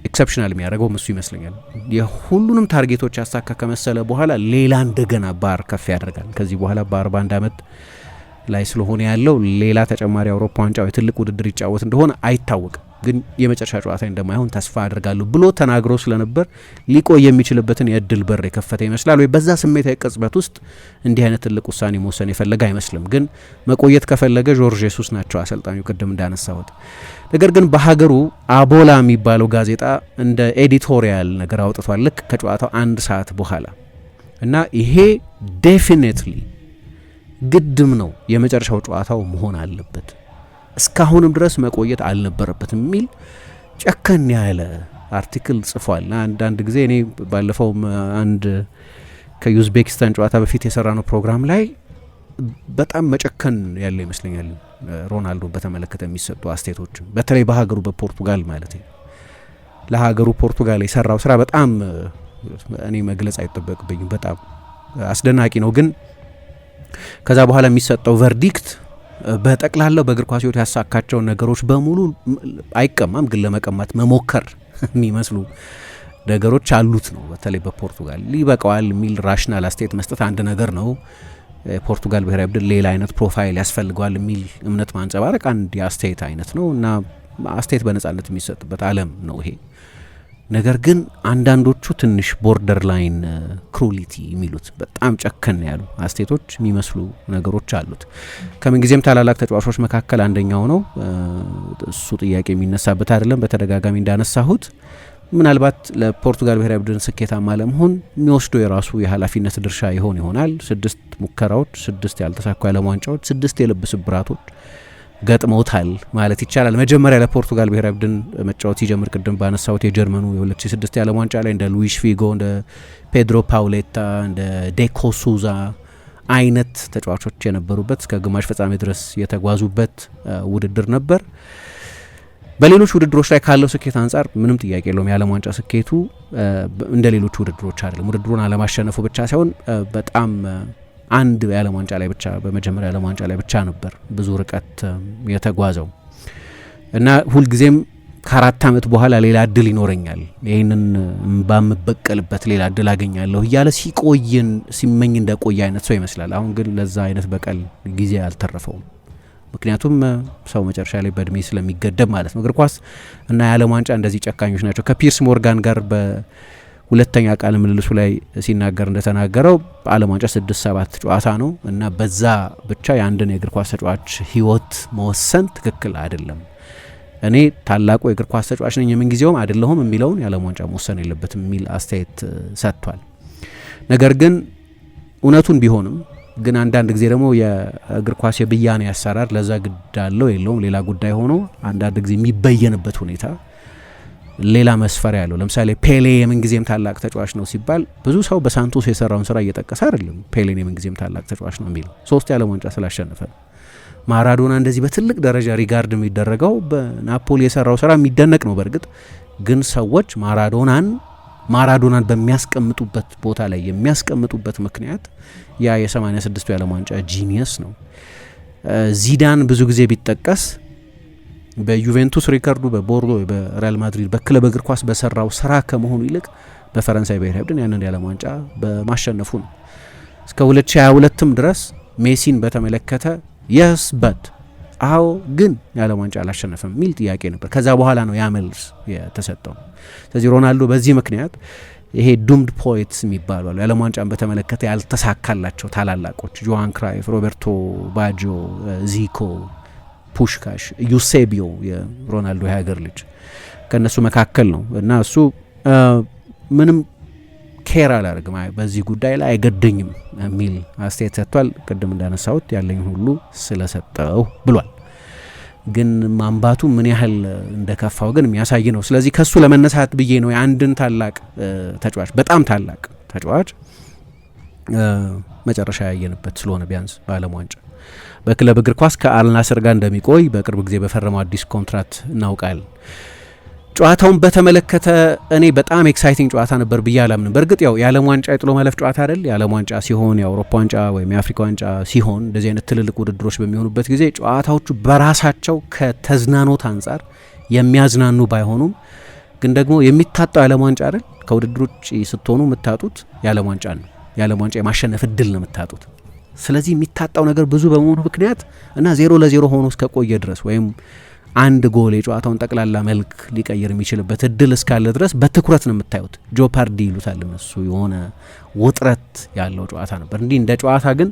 ኤክሰፕሽናል የሚያደርገው እሱ ይመስለኛል። የሁሉንም ታርጌቶች ያሳካ ከመሰለ በኋላ ሌላ እንደገና ባር ከፍ ያደርጋል። ከዚህ በኋላ በ41 ዓመት ላይ ስለሆነ ያለው ሌላ ተጨማሪ አውሮፓ ዋንጫ ወይ ትልቅ ውድድር ይጫወት እንደሆነ አይታወቅም፣ ግን የመጨረሻ ጨዋታ እንደማይሆን ተስፋ አድርጋለሁ ብሎ ተናግሮ ስለነበር ሊቆይ የሚችልበትን የእድል በር የከፈተ ይመስላል። ወይ በዛ ስሜታዊ ቅጽበት ውስጥ እንዲህ አይነት ትልቅ ውሳኔ መወሰን የፈለገ አይመስልም። ግን መቆየት ከፈለገ ጆርጅ ጄሱስ ናቸው አሰልጣኙ፣ ቅድም እንዳነሳሁት። ነገር ግን በሀገሩ አቦላ የሚባለው ጋዜጣ እንደ ኤዲቶሪያል ነገር አውጥቷል ልክ ከጨዋታው 1 ሰዓት በኋላ እና ይሄ ዴፊኔትሊ ግድም ነው የመጨረሻው ጨዋታው መሆን አለበት፣ እስካሁንም ድረስ መቆየት አልነበረበትም የሚል ጨከን ያለ አርቲክል ጽፏል። አንዳንድ ጊዜ እኔ ባለፈውም አንድ ከዩዝቤኪስታን ጨዋታ በፊት የሰራ ነው ፕሮግራም ላይ በጣም መጨከን ያለ ይመስለኛል ሮናልዶ በተመለከተ የሚሰጡ አስተያየቶች፣ በተለይ በሀገሩ በፖርቱጋል ማለት ነው። ለሀገሩ ፖርቱጋል የሰራው ስራ በጣም እኔ መግለጽ አይጠበቅብኝም፣ በጣም አስደናቂ ነው። ግን ከዛ በኋላ የሚሰጠው ቨርዲክት በጠቅላላው በእግር ኳስ ሕይወት ያሳካቸውን ነገሮች በሙሉ አይቀማም፣ ግን ለመቀማት መሞከር የሚመስሉ ነገሮች አሉት ነው። በተለይ በፖርቱጋል ሊበቃዋል የሚል ራሽናል አስተያየት መስጠት አንድ ነገር ነው። የፖርቱጋል ብሔራዊ ቡድን ሌላ አይነት ፕሮፋይል ያስፈልገዋል የሚል እምነት ማንጸባረቅ አንድ የአስተያየት አይነት ነው እና አስተያየት በነጻነት የሚሰጥበት ዓለም ነው ይሄ። ነገር ግን አንዳንዶቹ ትንሽ ቦርደር ላይን ክሩሊቲ የሚሉት በጣም ጨከን ያሉ አስተያየቶች የሚመስሉ ነገሮች አሉት። ከምንጊዜም ታላላቅ ተጫዋቾች መካከል አንደኛው ነው። እሱ ጥያቄ የሚነሳበት አይደለም። በተደጋጋሚ እንዳነሳሁት ምናልባት ለፖርቱጋል ብሔራዊ ቡድን ስኬታማ ለመሆን የሚወስደው የራሱ የኃላፊነት ድርሻ ይሆናል። 6 ሙከራዎች፣ 6 ያልተሳኩ የዓለም ዋንጫዎች፣ 6 የልብ ስብራቶች ገጥመውታል ማለት ይቻላል። መጀመሪያ ለፖርቱጋል ብሔራዊ ቡድን መጫወት ሲጀምር ቅድም ባነሳሁት የጀርመኑ የ2006 የዓለም ዋንጫ ላይ እንደ ሉዊስ ፊጎ፣ እንደ ፔድሮ ፓውሌታ፣ እንደ ዴኮ ሱዛ አይነት ተጫዋቾች የነበሩበት እስከ ግማሽ ፍጻሜ ድረስ የተጓዙበት ውድድር ነበር። በሌሎች ውድድሮች ላይ ካለው ስኬት አንጻር ምንም ጥያቄ የለውም። የዓለም ዋንጫ ስኬቱ እንደ ሌሎች ውድድሮች አይደለም። ውድድሩን አለማሸነፉ ብቻ ሳይሆን በጣም አንድ የዓለም ዋንጫ ላይ ብቻ በመጀመሪያ የዓለም ዋንጫ ላይ ብቻ ነበር ብዙ ርቀት የተጓዘው እና ሁልጊዜም ከ4 ዓመት በኋላ ሌላ እድል ይኖረኛል፣ ይህንን ባምበቀልበት ሌላ እድል አገኛለሁ እያለ ሲመኝ እንደቆየ አይነት ሰው ይመስላል። አሁን ግን ለዛ አይነት በቀል ጊዜ አልተረፈውም። ምክንያቱም ሰው መጨረሻ ላይ በእድሜ ስለሚገደብ ማለት ነው። እግር ኳስ እና የዓለም ዋንጫ እንደዚህ ጨካኞች ናቸው። ከፒርስ ሞርጋን ጋር በሁለተኛ ቃለ ምልልሱ ላይ ሲናገር እንደተናገረው በዓለም ዋንጫ 6-7 ጨዋታ ነው እና በዛ ብቻ የአንድን የእግር ኳስ ተጫዋች ሕይወት መወሰን ትክክል አይደለም። እኔ ታላቁ የእግር ኳስ ተጫዋች ነኝ የምንጊዜውም አይደለሁም የሚለውን የዓለም ዋንጫ መወሰን የለበትም የሚል አስተያየት ሰጥቷል። ነገር ግን እውነቱን ቢሆንም ግን አንዳንድ ጊዜ ደግሞ የእግር ኳስ የብያኔ አሰራር ለዛ ግድ አለው የለውም ሌላ ጉዳይ ሆኖ አንዳንድ ጊዜ የሚበየንበት ሁኔታ ሌላ መስፈሪያ ያለው። ለምሳሌ ፔሌ የምንጊዜም ታላቅ ተጫዋች ነው ሲባል ብዙ ሰው በሳንቶስ የሰራውን ስራ እየጠቀሰ አይደለም ፔሌን የምንጊዜም ታላቅ ተጫዋች ነው የሚለው 3 የዓለም ዋንጫ ስላሸነፈ። ማራዶና እንደዚህ በትልቅ ደረጃ ሪጋርድ የሚደረገው በናፖሊ የሰራው ስራ የሚደነቅ ነው። በእርግጥ ግን ሰዎች ማራዶናን በሚያስቀምጡበት ቦታ ላይ የሚያስቀምጡበት ምክንያት ያ የ86 የዓለም ዋንጫ ጂኒየስ ነው። ዚዳን ብዙ ጊዜ ቢጠቀስ በዩቬንቱስ ሪካርዱ፣ በቦርዶ፣ በሪያል ማድሪድ በክለብ እግር ኳስ በሰራው ስራ ከመሆኑ ይልቅ በፈረንሳይ ብሔራዊ ቡድን ያንን የዓለም ዋንጫ በማሸነፉ ነው። እስከ 2022ም ድረስ ሜሲን በተመለከተ የስ በት አዎ ግን የዓለም ዋንጫ አላሸነፈም የሚል ጥያቄ ነበር። ከዛ በኋላ ነው ያ መልስ የተሰጠው። ስለዚህ ሮናልዶ በዚህ ምክንያት ይሄ ዱምድ ፖይትስ የሚባሉ አሉ የዓለም ዋንጫን በተመለከተ ያልተሳካላቸው ታላላቆች ጆሃን ክራይፍ፣ ሮቤርቶ ባጆ፣ ዚኮ፣ ፑሽካሽ፣ ዩሴቢዮ የሮናልዶ የሀገር ልጅ ከእነሱ መካከል ነው እና እሱ ምንም ኬር አላደርግም በዚህ ጉዳይ ላይ አይገደኝም የሚል አስተያየት ሰጥቷል። ቅድም እንዳነሳሁት ያለኝ ሁሉ ስለሰጠው ብሏል። ግን ማንባቱ ምን ያህል እንደከፋው ግን የሚያሳይ ነው። ስለዚህ ከሱ ለመነሳት ብዬ ነው የአንድን ታላቅ ተጫዋች በጣም ታላቅ ተጫዋች መጨረሻ ያየንበት ስለሆነ ቢያንስ በዓለም ዋንጫ በክለብ እግር ኳስ ከአልናስር ጋር እንደሚቆይ በቅርብ ጊዜ በፈረመው አዲስ ኮንትራት እናውቃለን። ጨዋታውን በተመለከተ እኔ በጣም ኤክሳይቲንግ ጨዋታ ነበር ብዬ አላምንም። በእርግጥ ያው የዓለም ዋንጫ የጥሎ ማለፍ ጨዋታ አይደል። የዓለም ዋንጫ ሲሆን የአውሮፓ ዋንጫ ወይም የአፍሪካ ዋንጫ ሲሆን እንደዚህ አይነት ትልልቅ ውድድሮች በሚሆኑበት ጊዜ ጨዋታዎቹ በራሳቸው ከተዝናኖት አንጻር የሚያዝናኑ ባይሆኑም ግን ደግሞ የሚታጣው የዓለም ዋንጫ አይደል? ከውድድሮች ስትሆኑ የምታጡት የዓለም ዋንጫ ነው። የዓለም ዋንጫ የማሸነፍ እድል ነው የምታጡት። ስለዚህ የሚታጣው ነገር ብዙ በመሆኑ ምክንያት እና 0-0 ሆኖ እስከ ቆየ ድረስ ወይም አንድ ጎል የጨዋታውን ጠቅላላ መልክ ሊቀይር የሚችልበት እድል እስካለ ድረስ በትኩረት ነው የምታዩት። ጆፓርዲ ይሉታል እነሱ። የሆነ ውጥረት ያለው ጨዋታ ነበር። እንዲህ እንደ ጨዋታ ግን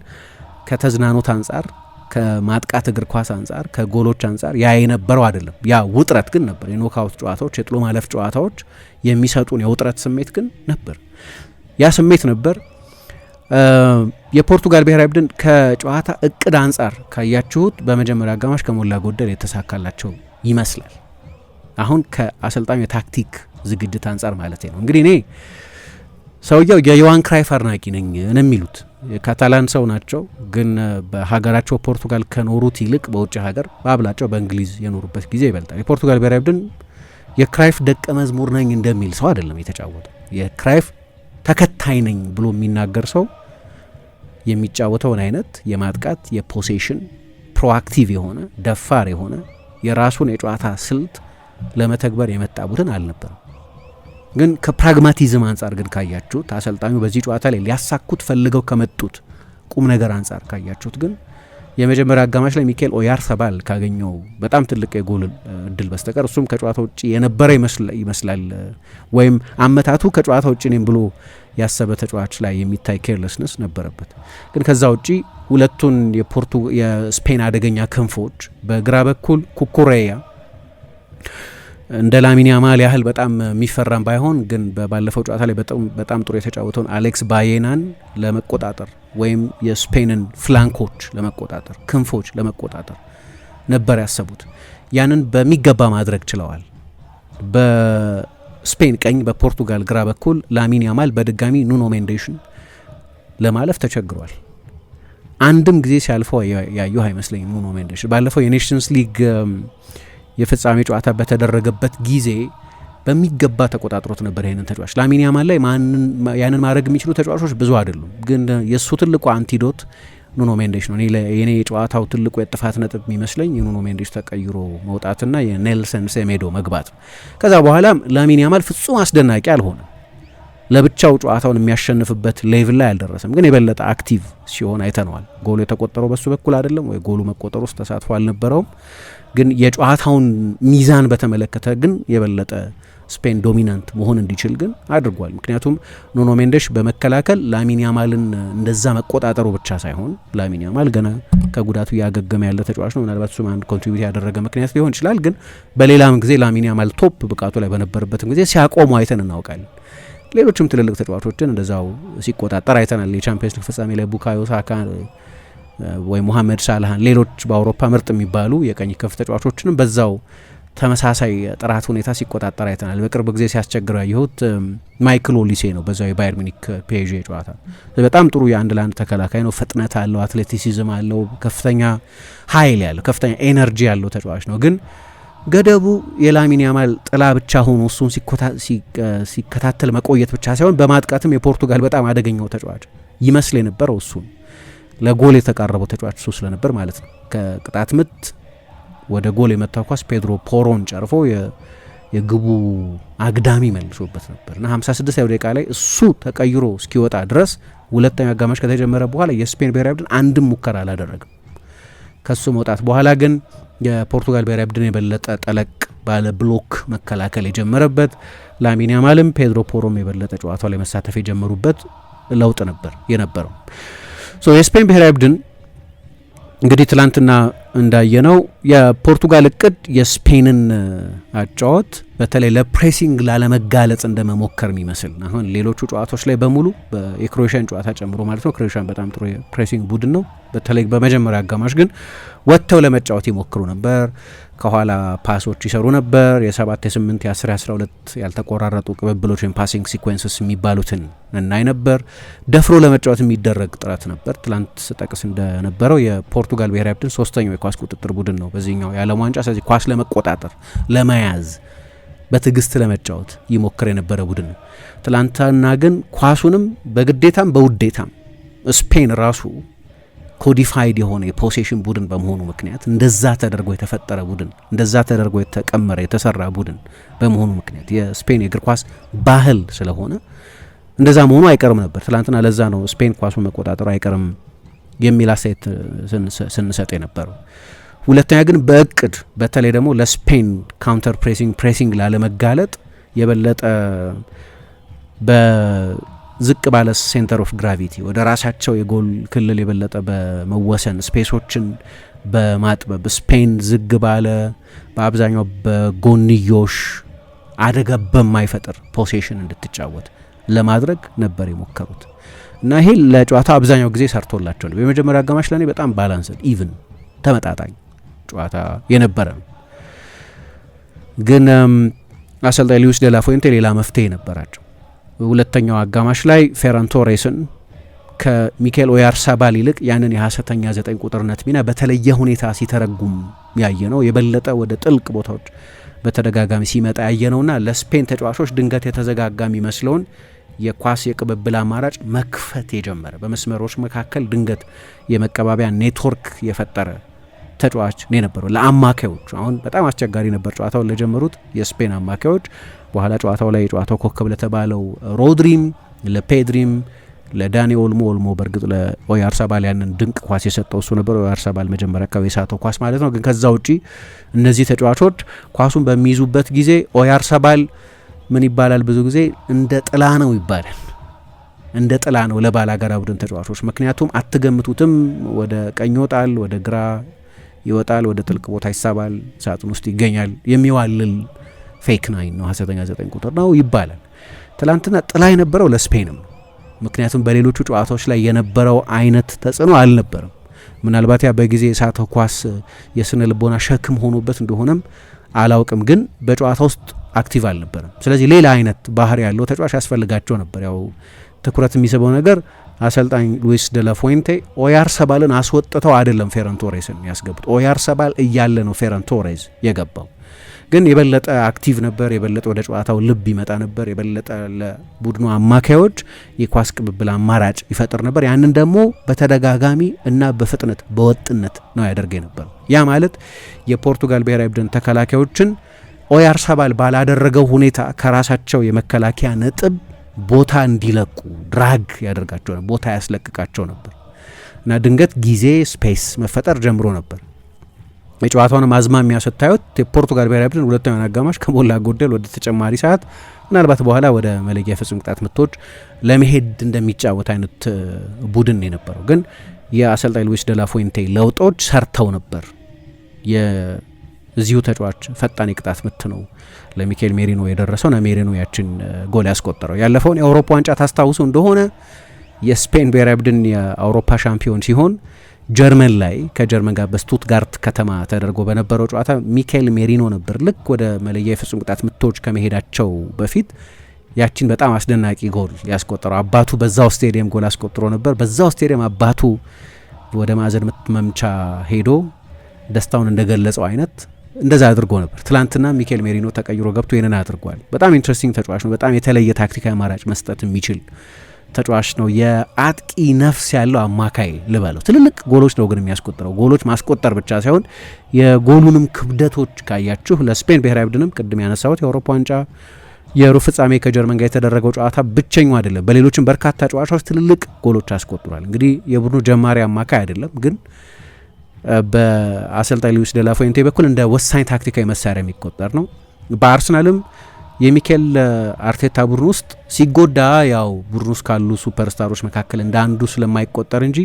ከተዝናኖት አንጻር፣ ከማጥቃት እግር ኳስ አንጻር፣ ከጎሎች አንጻር ያ የነበረው አይደለም። ያ ውጥረት ግን ነበር። የኖካውት ጨዋታዎች፣ የጥሎ ማለፍ ጨዋታዎች የሚሰጡን የውጥረት ስሜት ግን ነበር። ያ ስሜት ነበር። የፖርቱጋል ብሔራዊ ቡድን ከጨዋታ እቅድ አንጻር ካያችሁት በመጀመሪያ አጋማሽ ከሞላ ጎደል የተሳካላቸው ይመስላል። አሁን ከአሰልጣኙ የታክቲክ ዝግጅት አንጻር ማለት ነው። እንግዲህ እኔ ሰውየው የዮሃን ክራይፍ አድናቂ ነኝ ነው የሚሉት። የካታላን ሰው ናቸው፣ ግን በሀገራቸው ፖርቱጋል ከኖሩት ይልቅ በውጭ ሀገር በአብላጫው በእንግሊዝ የኖሩበት ጊዜ ይበልጣል። የፖርቱጋል ብሔራዊ ቡድን የክራይፍ ደቀ መዝሙር ነኝ እንደሚል ሰው አይደለም የተጫወተው። የክራይፍ ተከታይ ነኝ ብሎ የሚናገር ሰው የሚጫወተውን አይነት የማጥቃት የፖሴሽን ፕሮአክቲቭ የሆነ ደፋር የሆነ የራሱን የጨዋታ ስልት ለመተግበር የመጣ ቡድን አልነበረም። ግን ከፕራግማቲዝም አንጻር ግን ካያችሁት አሰልጣኙ በዚህ ጨዋታ ላይ ሊያሳኩት ፈልገው ከመጡት ቁም ነገር አንጻር ካያችሁት ግን የመጀመሪያ አጋማሽ ላይ ሚኬል ኦያርሰባል ካገኘው በጣም ትልቅ የጎል እድል በስተቀር እሱም ከጨዋታ ውጭ የነበረ ይመስላል ወይም አመታቱ ከጨዋታ ውጭ ነኝ ብሎ ያሰበ ተጫዋች ላይ የሚታይ ኬርለስነስ ነበረበት። ግን ከዛ ውጪ ሁለቱን የስፔን አደገኛ ክንፎች በግራ በኩል ኩኩሬያ እንደ ላሚን ያማል ያህል በጣም የሚፈራም ባይሆን ግን ባለፈው ጨዋታ ላይ በጣም ጥሩ የተጫወተውን አሌክስ ባዬናን ለመቆጣጠር ወይም የስፔንን ፍላንኮች ለመቆጣጠር ክንፎች ለመቆጣጠር ነበር ያሰቡት። ያንን በሚገባ ማድረግ ችለዋል። በስፔን ቀኝ በፖርቱጋል ግራ በኩል ላሚን ያማል በድጋሚ ኑኖ ሜንዴሽን ለማለፍ ተቸግሯል። አንድም ጊዜ ሲያልፈው ያየሁ አይመስለኝም። ኑኖ ሜንዴሽን ባለፈው የኔሽንስ ሊግ የፍጻሜ ጨዋታ በተደረገበት ጊዜ በሚገባ ተቆጣጥሮት ነበር ይሄንን ተጫዋች። ላሚን ያማል ላይ ያንን ማድረግ የሚችሉ ተጫዋቾች ብዙ አይደሉም፣ ግን የእሱ ትልቁ አንቲዶት ኑኖ ሜንዴሽ ነው። የኔ የጨዋታው ትልቁ የጥፋት ነጥብ የሚመስለኝ የኑኖ ሜንዴሽ ተቀይሮ መውጣትና የኔልሰን ሴሜዶ መግባት። ከዛ በኋላ ላሚን ያማል ፍጹም አስደናቂ አልሆነም። ለብቻው ጨዋታውን የሚያሸንፍበት ሌቭል ላይ አልደረሰም፣ ግን የበለጠ አክቲቭ ሲሆን አይተነዋል። ጎሉ የተቆጠረው በሱ በኩል አይደለም ወይ ጎሉ መቆጠሩ ውስጥ ተሳትፎ አልነበረውም፣ ግን የጨዋታውን ሚዛን በተመለከተ ግን የበለጠ ስፔን ዶሚናንት መሆን እንዲችል ግን አድርጓል። ምክንያቱም ኑኖ ሜንዴሽ በመከላከል ላሚን ያማልን እንደዛ መቆጣጠሩ ብቻ ሳይሆን ላሚን ያማል ገና ከጉዳቱ እያገገመ ያለ ተጫዋች ነው። ምናልባት እሱም አንድ ኮንትሪቢዩት ያደረገ ምክንያት ሊሆን ይችላል። ግን በሌላም ጊዜ ላሚን ያማል ቶፕ ብቃቱ ላይ በነበረበትም ጊዜ ሲያቆሙ አይተን እናውቃለን። ሌሎችም ትልልቅ ተጫዋቾችን እንደዛው ሲቆጣጠር አይተናል። የቻምፒየንስ ሊግ ፍጻሜ ላይ ቡካዮ ሳካ ወይ ሙሐመድ ሳላህን፣ ሌሎች በአውሮፓ ምርጥ የሚባሉ የቀኝ ክንፍ ተጫዋቾችንም በዛው ተመሳሳይ ጥራት ሁኔታ ሲቆጣጠር አይተናል። በቅርብ ጊዜ ሲያስቸግረው ያየሁት ማይክል ኦሊሴ ነው። በዛው የባየር ሚኒክ ፒኤስጂ ጨዋታ በጣም ጥሩ የአንድ ለአንድ ተከላካይ ነው። ፍጥነት አለው፣ አትሌቲሲዝም አለው፣ ከፍተኛ ኃይል ያለው ከፍተኛ ኤነርጂ ያለው ተጫዋች ነው። ግን ገደቡ የላሚን ያማል ጥላ ብቻ ሆኖ እሱን ሲከታተል መቆየት ብቻ ሳይሆን በማጥቃትም የፖርቱጋል በጣም አደገኛው ተጫዋች ይመስል የነበረው እሱ ለጎል የተቃረበው ተጫዋች እሱ ስለነበር ማለት ነው። ከቅጣት ምት ወደ ጎል የመታው ኳስ ፔድሮ ፖሮን ጨርፎ የግቡ አግዳሚ መልሶበት ነበር እና 56 ደቂቃ ላይ እሱ ተቀይሮ እስኪወጣ ድረስ ሁለተኛው አጋማሽ ከተጀመረ በኋላ የስፔን ብሔራዊ ቡድን አንድም ሙከራ አላደረገም። ከሱ መውጣት በኋላ ግን የፖርቱጋል ብሔራዊ ቡድን የበለጠ ጠለቅ ባለ ብሎክ መከላከል የጀመረበት፣ ላሚን ያማልም ፔድሮ ፖሮም የበለጠ ጨዋታው ላይ መሳተፍ የጀመሩበት ለውጥ ነበር የነበረው። የስፔን ብሔራዊ ቡድን እንግዲህ ትላንትና እንዳየነው የፖርቱጋል እቅድ የስፔንን አጫወት በተለይ ለፕሬሲንግ ላለመጋለጽ እንደመሞከር የሚመስል አሁን ሌሎቹ ጨዋታዎች ላይ በሙሉ የክሮኤሽያን ጨዋታ ጨምሮ ማለት ነው። ክሮኤሽያን በጣም ጥሩ የፕሬሲንግ ቡድን ነው። በተለይ በመጀመሪያ አጋማሽ ግን ወጥተው ለመጫወት ይሞክሩ ነበር። ከኋላ ፓሶች ይሰሩ ነበር። የ7 የ8 የ10 የ12 ያልተቆራረጡ ቅብብሎች ወይም ፓሲንግ ሲኩዌንስስ የሚባሉትን እናይ ነበር። ደፍሮ ለመጫወት የሚደረግ ጥረት ነበር። ትላንት ስጠቅስ እንደነበረው የፖርቱጋል ብሔራዊ ቡድን ሶስተኛው የኳስ ቁጥጥር ቡድን ነው በዚህኛው የዓለም ዋንጫ። ስለዚህ ኳስ ለመቆጣጠር ለመያዝ በትዕግስት ለመጫወት ይሞክር የነበረ ቡድን ነው። ትላንትና ግን ኳሱንም በግዴታም በውዴታም ስፔን ራሱ ኮዲፋይድ የሆነ የፖሴሽን ቡድን በመሆኑ ምክንያት እንደዛ ተደርጎ የተፈጠረ ቡድን እንደዛ ተደርጎ የተቀመረ የተሰራ ቡድን በመሆኑ ምክንያት የስፔን የእግር ኳስ ባህል ስለሆነ እንደዛ መሆኑ አይቀርም ነበር። ትላንትና ለዛ ነው ስፔን ኳሱን መቆጣጠሩ አይቀርም የሚል አስተያየት ስንሰጥ የነበረው። ሁለተኛ ግን በእቅድ በተለይ ደግሞ ለስፔን ካውንተር ፕሬሲንግ ላለመጋለጥ የበለጠ በዝቅ ባለ ሴንተር ኦፍ ግራቪቲ ወደ ራሳቸው የጎል ክልል የበለጠ በመወሰን ስፔሶችን በማጥበብ ስፔን ዝግ ባለ በአብዛኛው በጎንዮሽ አደጋ በማይፈጥር ፖሴሽን እንድትጫወት ለማድረግ ነበር የሞከሩት እና ይሄ ለጨዋታ አብዛኛው ጊዜ ሰርቶላቸው ነው። የመጀመሪያ አጋማሽ ለኔ በጣም ባላንስድ ኢቭን ተመጣጣኝ ጨዋታ የነበረ ነው። ግን አሰልጣኝ ሉዊስ ዴላ ፉዌንቴ ሌላ መፍትሄ ነበራቸው። ሁለተኛው አጋማሽ ላይ ፌራን ቶሬስን ከሚኬል ኦያርሳባል ይልቅ ያንን የሐሰተኛ 9 ቁጥርነት ሚና በተለየ ሁኔታ ሲተረጉም ያየ ነው። የበለጠ ወደ ጥልቅ ቦታዎች በተደጋጋሚ ሲመጣ ያየ ነውና ለስፔን ተጫዋቾች ድንገት የተዘጋጋ የሚመስለውን የኳስ የቅብብል አማራጭ መክፈት የጀመረ በመስመሮች መካከል ድንገት የመቀባቢያ ኔትወርክ የፈጠረ ተጫዋች ነው የነበረው ለአማካዮች። አሁን በጣም አስቸጋሪ ነበር ጨዋታውን ለጀመሩት የስፔን አማካዮች። በኋላ ጨዋታው ላይ የጨዋታው ኮከብ ለተባለው ሮድሪም፣ ለፔድሪም፣ ለዳኒ ኦልሞ በእርግጥ ለኦያርሳባል ያንን ድንቅ ኳስ የሰጠው እሱ ነበር። ኦያርሳባል መጀመሪያ አካባቢ የሳተው ኳስ ማለት ነው። ግን ከዛ ውጪ እነዚህ ተጫዋቾች ኳሱን በሚይዙበት ጊዜ ኦያርሳባል ምን ይባላል ብዙ ጊዜ እንደ ጥላ ነው ይባላል። እንደ ጥላ ነው ለባላጋራ ቡድን ተጫዋቾች። ምክንያቱም አትገምቱትም፣ ወደ ቀኝ ይወጣል፣ ወደ ግራ ይወጣል፣ ወደ ጥልቅ ቦታ ይሳባል፣ ሳጥን ውስጥ ይገኛል። የሚዋልል ፌክ ናይን ነው፣ ሐሰተኛ 9 ቁጥር ነው ይባላል። ትላንትና ጥላ የነበረው ለስፔንም ነው። ምክንያቱም በሌሎቹ ጨዋታዎች ላይ የነበረው አይነት ተጽዕኖ አልነበረም። ምናልባት ያ በጊዜ የሳተው ኳስ የስነ ልቦና ሸክም ሆኖበት እንደሆነም አላውቅም፣ ግን በጨዋታ ውስጥ አክቲቭ አልነበረም። ስለዚህ ሌላ አይነት ባህሪ ያለው ተጫዋች ያስፈልጋቸው ነበር። ያው ትኩረት የሚስበው ነገር አሰልጣኝ ሉዊስ ዴላ ፉዌንቴ ኦያርሳባልን አስወጥተው አይደለም ፌራን ቶሬስን ያስገቡት። ኦያርሳባል እያለ ነው ፌራን ቶሬስ የገባው። ግን የበለጠ አክቲቭ ነበር፣ የበለጠ ወደ ጨዋታው ልብ ይመጣ ነበር፣ የበለጠ ለቡድኑ አማካዮች የኳስ ቅብብል አማራጭ ይፈጥር ነበር። ያንን ደግሞ በተደጋጋሚ እና በፍጥነት በወጥነት ነው ያደርገ ነበር። ያ ማለት የፖርቱጋል ብሔራዊ ቡድን ተከላካዮችን ኦያርሳባል ባላደረገው ሁኔታ ከራሳቸው የመከላከያ ነጥብ ቦታ እንዲለቁ ድራግ ያደርጋቸው ነበር፣ ቦታ ያስለቅቃቸው ነበር እና ድንገት ጊዜ ስፔስ መፈጠር ጀምሮ ነበር። የጨዋታውን አዝማሚያ ስታዩት የፖርቱጋል ብሔራዊ ቡድን ሁለተኛውን አጋማሽ ከሞላ ጎደል ወደ ተጨማሪ ሰዓት ምናልባት በኋላ ወደ መለያ ፍጹም ቅጣት ምቶች ለመሄድ እንደሚጫወት አይነት ቡድን የነበረው። ግን የአሰልጣኝ ሉዊስ ዴላ ፉዌንቴ ለውጦች ሰርተው ነበር። የዚሁ ተጫዋች ፈጣን የቅጣት ምት ነው ለሚኬል ሜሪኖ የደረሰው ና ሜሪኖ ያችን ጎል ያስቆጠረው። ያለፈውን የአውሮፓ ዋንጫ ታስታውሱ እንደሆነ የስፔን ብሔራዊ ቡድን የአውሮፓ ሻምፒዮን ሲሆን ጀርመን ላይ ከጀርመን ጋር በስቱትጋርት ከተማ ተደርጎ በነበረው ጨዋታ ሚኬል ሜሪኖ ነበር ልክ ወደ መለያ የፍጹም ቅጣት ምቶች ከመሄዳቸው በፊት ያችን በጣም አስደናቂ ጎል ያስቆጠረው። አባቱ በዛው ስቴዲየም ጎል አስቆጥሮ ነበር። በዛው ስቴዲየም አባቱ ወደ ማዕዘን ምት መምቻ ሄዶ ደስታውን እንደገለጸው አይነት እንደዛ አድርጎ ነበር። ትላንትና ሚኬል ሜሪኖ ተቀይሮ ገብቶ ይህንን አድርጓል። በጣም ኢንትረስቲንግ ተጫዋች ነው። በጣም የተለየ ታክቲካዊ አማራጭ መስጠት የሚችል ተጫዋች ነው። የአጥቂ ነፍስ ያለው አማካይ ልበለው። ትልልቅ ጎሎች ነው ግን የሚያስቆጥረው። ጎሎች ማስቆጠር ብቻ ሳይሆን የጎሉንም ክብደቶች ካያችሁ ለስፔን ብሔራዊ ቡድንም ቅድም ያነሳሁት የአውሮፓ ዋንጫ የሩብ ፍጻሜ ከጀርመን ጋር የተደረገው ጨዋታ ብቸኛው አይደለም። በሌሎችም በርካታ ጨዋታዎች ትልልቅ ጎሎች አስቆጥሯል። እንግዲህ የቡድኑ ጀማሪ አማካይ አይደለም፣ ግን በአሰልጣኝ ሉዊስ ዴላ ፉዌንቴ በኩል እንደ ወሳኝ ታክቲካዊ መሳሪያ የሚቆጠር ነው። በአርሰናልም የሚኬል አርቴታ ቡድን ውስጥ ሲጎዳ ያው ቡድን ውስጥ ካሉ ሱፐርስታሮች መካከል እንደ አንዱ ስለማይቆጠር እንጂ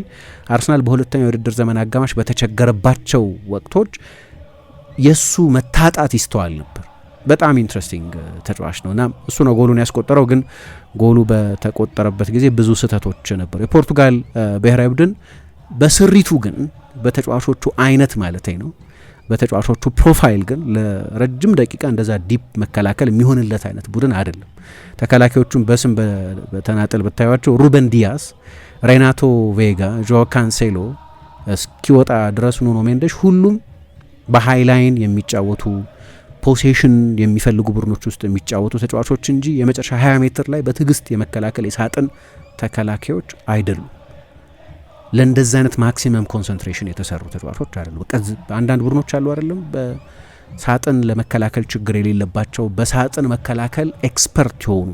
አርሰናል በሁለተኛው የውድድር ዘመን አጋማሽ በተቸገረባቸው ወቅቶች የሱ መታጣት ይስተዋል ነበር። በጣም ኢንትረስቲንግ ተጫዋች ነው እና እሱ ነው ጎሉን ያስቆጠረው። ግን ጎሉ በተቆጠረበት ጊዜ ብዙ ስህተቶች ነበሩ። የፖርቱጋል ብሔራዊ ቡድን በስሪቱ ግን በተጫዋቾቹ አይነት ማለት ነው በተጫዋቾቹ ፕሮፋይል ግን ለረጅም ደቂቃ እንደዛ ዲፕ መከላከል የሚሆንለት አይነት ቡድን አይደለም። ተከላካዮቹን በስም በተናጠል ብታዩቸው ሩበን ዲያስ፣ ሬናቶ ቬጋ፣ ጆ ካንሴሎ እስኪወጣ ድረስ ኑኖ ሜንዴሽ ሁሉም በሃይላይን የሚጫወቱ ፖሴሽን የሚፈልጉ ቡድኖች ውስጥ የሚጫወቱ ተጫዋቾች እንጂ የመጨረሻ 20 ሜትር ላይ በትዕግስት የመከላከል የሳጥን ተከላካዮች አይደሉም። ለእንደዚህ አይነት ማክሲመም ኮንሰንትሬሽን የተሰሩ ተጫዋቾች አይደሉም። በቃ አንዳንድ ቡድኖች አሉ አይደለም በሳጥን ለመከላከል ችግር የሌለባቸው በሳጥን መከላከል ኤክስፐርት የሆኑ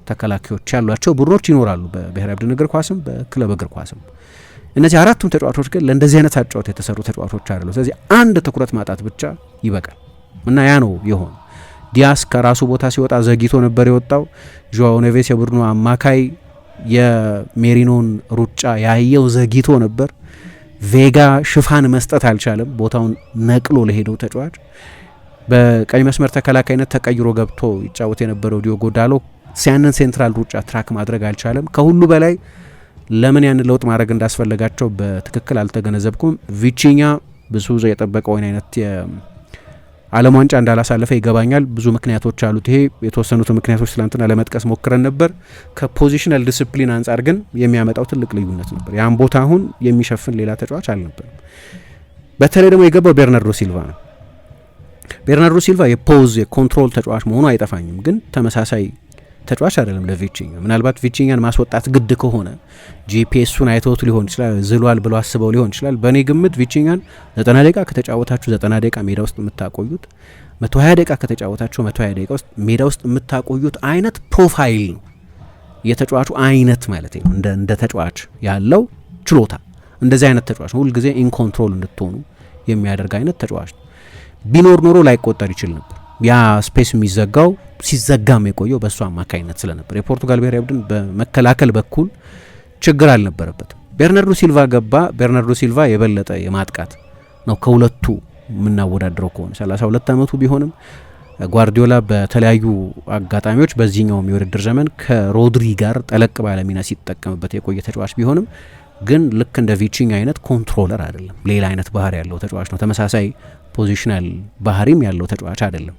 ተከላካዮች ያሏቸው ቡድኖች ይኖራሉ በብሔራዊ ቡድን እግር ኳስም በክለብ እግር ኳስም። እነዚህ አራቱም ተጫዋቾች ግን ለእንደዚህ አይነት አጫወት የተሰሩ ተጫዋቾች አይደሉም። ስለዚህ አንድ ትኩረት ማጣት ብቻ ይበቃል እና ያ ነው የሆነ። ዲያስ ከራሱ ቦታ ሲወጣ ዘግይቶ ነበር የወጣው። ጆአዎ ኔቬስ የቡድኑ አማካይ የሜሪኖን ሩጫ ያየው ዘግይቶ ነበር። ቬጋ ሽፋን መስጠት አልቻለም ቦታውን ነቅሎ ለሄደው ተጫዋች። በቀኝ መስመር ተከላካይነት ተቀይሮ ገብቶ ይጫወት የነበረው ዲዮጎ ዳሎ ሲያንን ሴንትራል ሩጫ ትራክ ማድረግ አልቻለም። ከሁሉ በላይ ለምን ያን ለውጥ ማድረግ እንዳስፈለጋቸው በትክክል አልተገነዘብኩም። ቪቺኛ ብዙ የጠበቀው አይነት የዓለም ዋንጫ እንዳላሳለፈ ይገባኛል። ብዙ ምክንያቶች አሉት። ይሄ የተወሰኑት ምክንያቶች ትላንትና ለመጥቀስ ሞክረን ነበር። ከፖዚሽናል ዲስፕሊን አንጻር ግን የሚያመጣው ትልቅ ልዩነት ነበር። ያን ቦታ አሁን የሚሸፍን ሌላ ተጫዋች አልነበርም። በተለይ ደግሞ የገባው ቤርናርዶ ሲልቫ ነው። ቤርናርዶ ሲልቫ የፖዝ የኮንትሮል ተጫዋች መሆኑ አይጠፋኝም፣ ግን ተመሳሳይ ተጫዋች አይደለም ለቪቺኛ። ምናልባት ቪቺኛን ማስወጣት ግድ ከሆነ ጂፒኤሱን አይተውት ሊሆን ይችላል፣ ዝሏል ብሎ አስበው ሊሆን ይችላል። በእኔ ግምት ቪቺኛን 90 ደቂቃ ከተጫወታችሁ 90 ደቂቃ ሜዳ ውስጥ የምታቆዩት፣ 120 ደቂቃ ከተጫወታችሁ 120 ደቂቃ ውስጥ ሜዳ ውስጥ የምታቆዩት አይነት ፕሮፋይል ነው የተጫዋቹ አይነት ማለት ነው። እንደ ተጫዋች ያለው ችሎታ እንደዚህ አይነት ተጫዋች ነው። ሁልጊዜ ኢንኮንትሮል እንድትሆኑ የሚያደርግ አይነት ተጫዋች ነው። ቢኖር ኖሮ ላይቆጠር ይችል ነበር። ያ ስፔስ የሚዘጋው ሲዘጋም የቆየው በእሱ አማካኝነት ስለነበር የፖርቱጋል ብሔራዊ ቡድን በመከላከል በኩል ችግር አልነበረበትም። ቤርናርዶ ሲልቫ ገባ። ቤርናርዶ ሲልቫ የበለጠ የማጥቃት ነው ከሁለቱ የምናወዳድረው ከሆነ 32 ዓመቱ ቢሆንም ጓርዲዮላ በተለያዩ አጋጣሚዎች በዚህኛውም የውድድር ዘመን ከሮድሪ ጋር ጠለቅ ባለ ሚና ሲጠቀምበት የቆየ ተጫዋች ቢሆንም ግን ልክ እንደ ቪቺኛ አይነት ኮንትሮለር አይደለም። ሌላ አይነት ባህሪ ያለው ተጫዋች ነው። ተመሳሳይ ፖዚሽናል ባህሪም ያለው ተጫዋች አይደለም።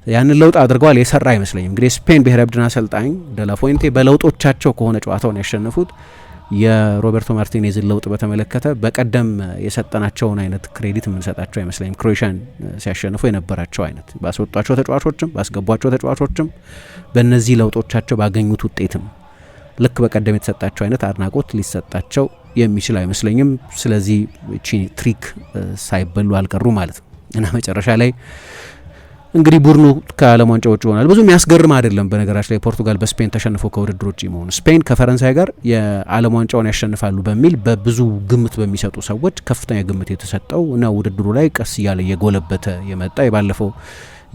ያንን ለውጥ አድርገዋል። የሰራ አይመስለኝም። እንግዲህ ስፔን ብሔራዊ ቡድን አሰልጣኝ ደላፎይንቴ በለውጦቻቸው ከሆነ ጨዋታውን ያሸነፉት የሮቤርቶ ማርቲኔዝን ለውጥ በተመለከተ በቀደም የሰጠናቸውን አይነት ክሬዲት የምንሰጣቸው አይመስለኝም። ክሮኤሽያን ሲያሸንፉ የነበራቸው አይነት ባስወጧቸው ተጫዋቾችም ባስገቧቸው ተጫዋቾችም በእነዚህ ለውጦቻቸው ባገኙት ውጤትም ልክ በቀደም የተሰጣቸው አይነት አድናቆት ሊሰጣቸው የሚችል አይመስለኝም። ስለዚህ እቺ ትሪክ ሳይበሉ አልቀሩ ማለት ነው እና መጨረሻ ላይ እንግዲህ ቡድኑ ከዓለም ዋንጫ ውጭ ይሆናል። ብዙ የሚያስገርም አይደለም። በነገራችን ላይ ፖርቱጋል በስፔን ተሸንፎ ከውድድር ውጭ መሆኑ ስፔን ከፈረንሳይ ጋር የዓለም ዋንጫውን ያሸንፋሉ በሚል በብዙ ግምት በሚሰጡ ሰዎች ከፍተኛ ግምት የተሰጠው እና ውድድሩ ላይ ቀስ እያለ እየጎለበተ የመጣ የባለፈው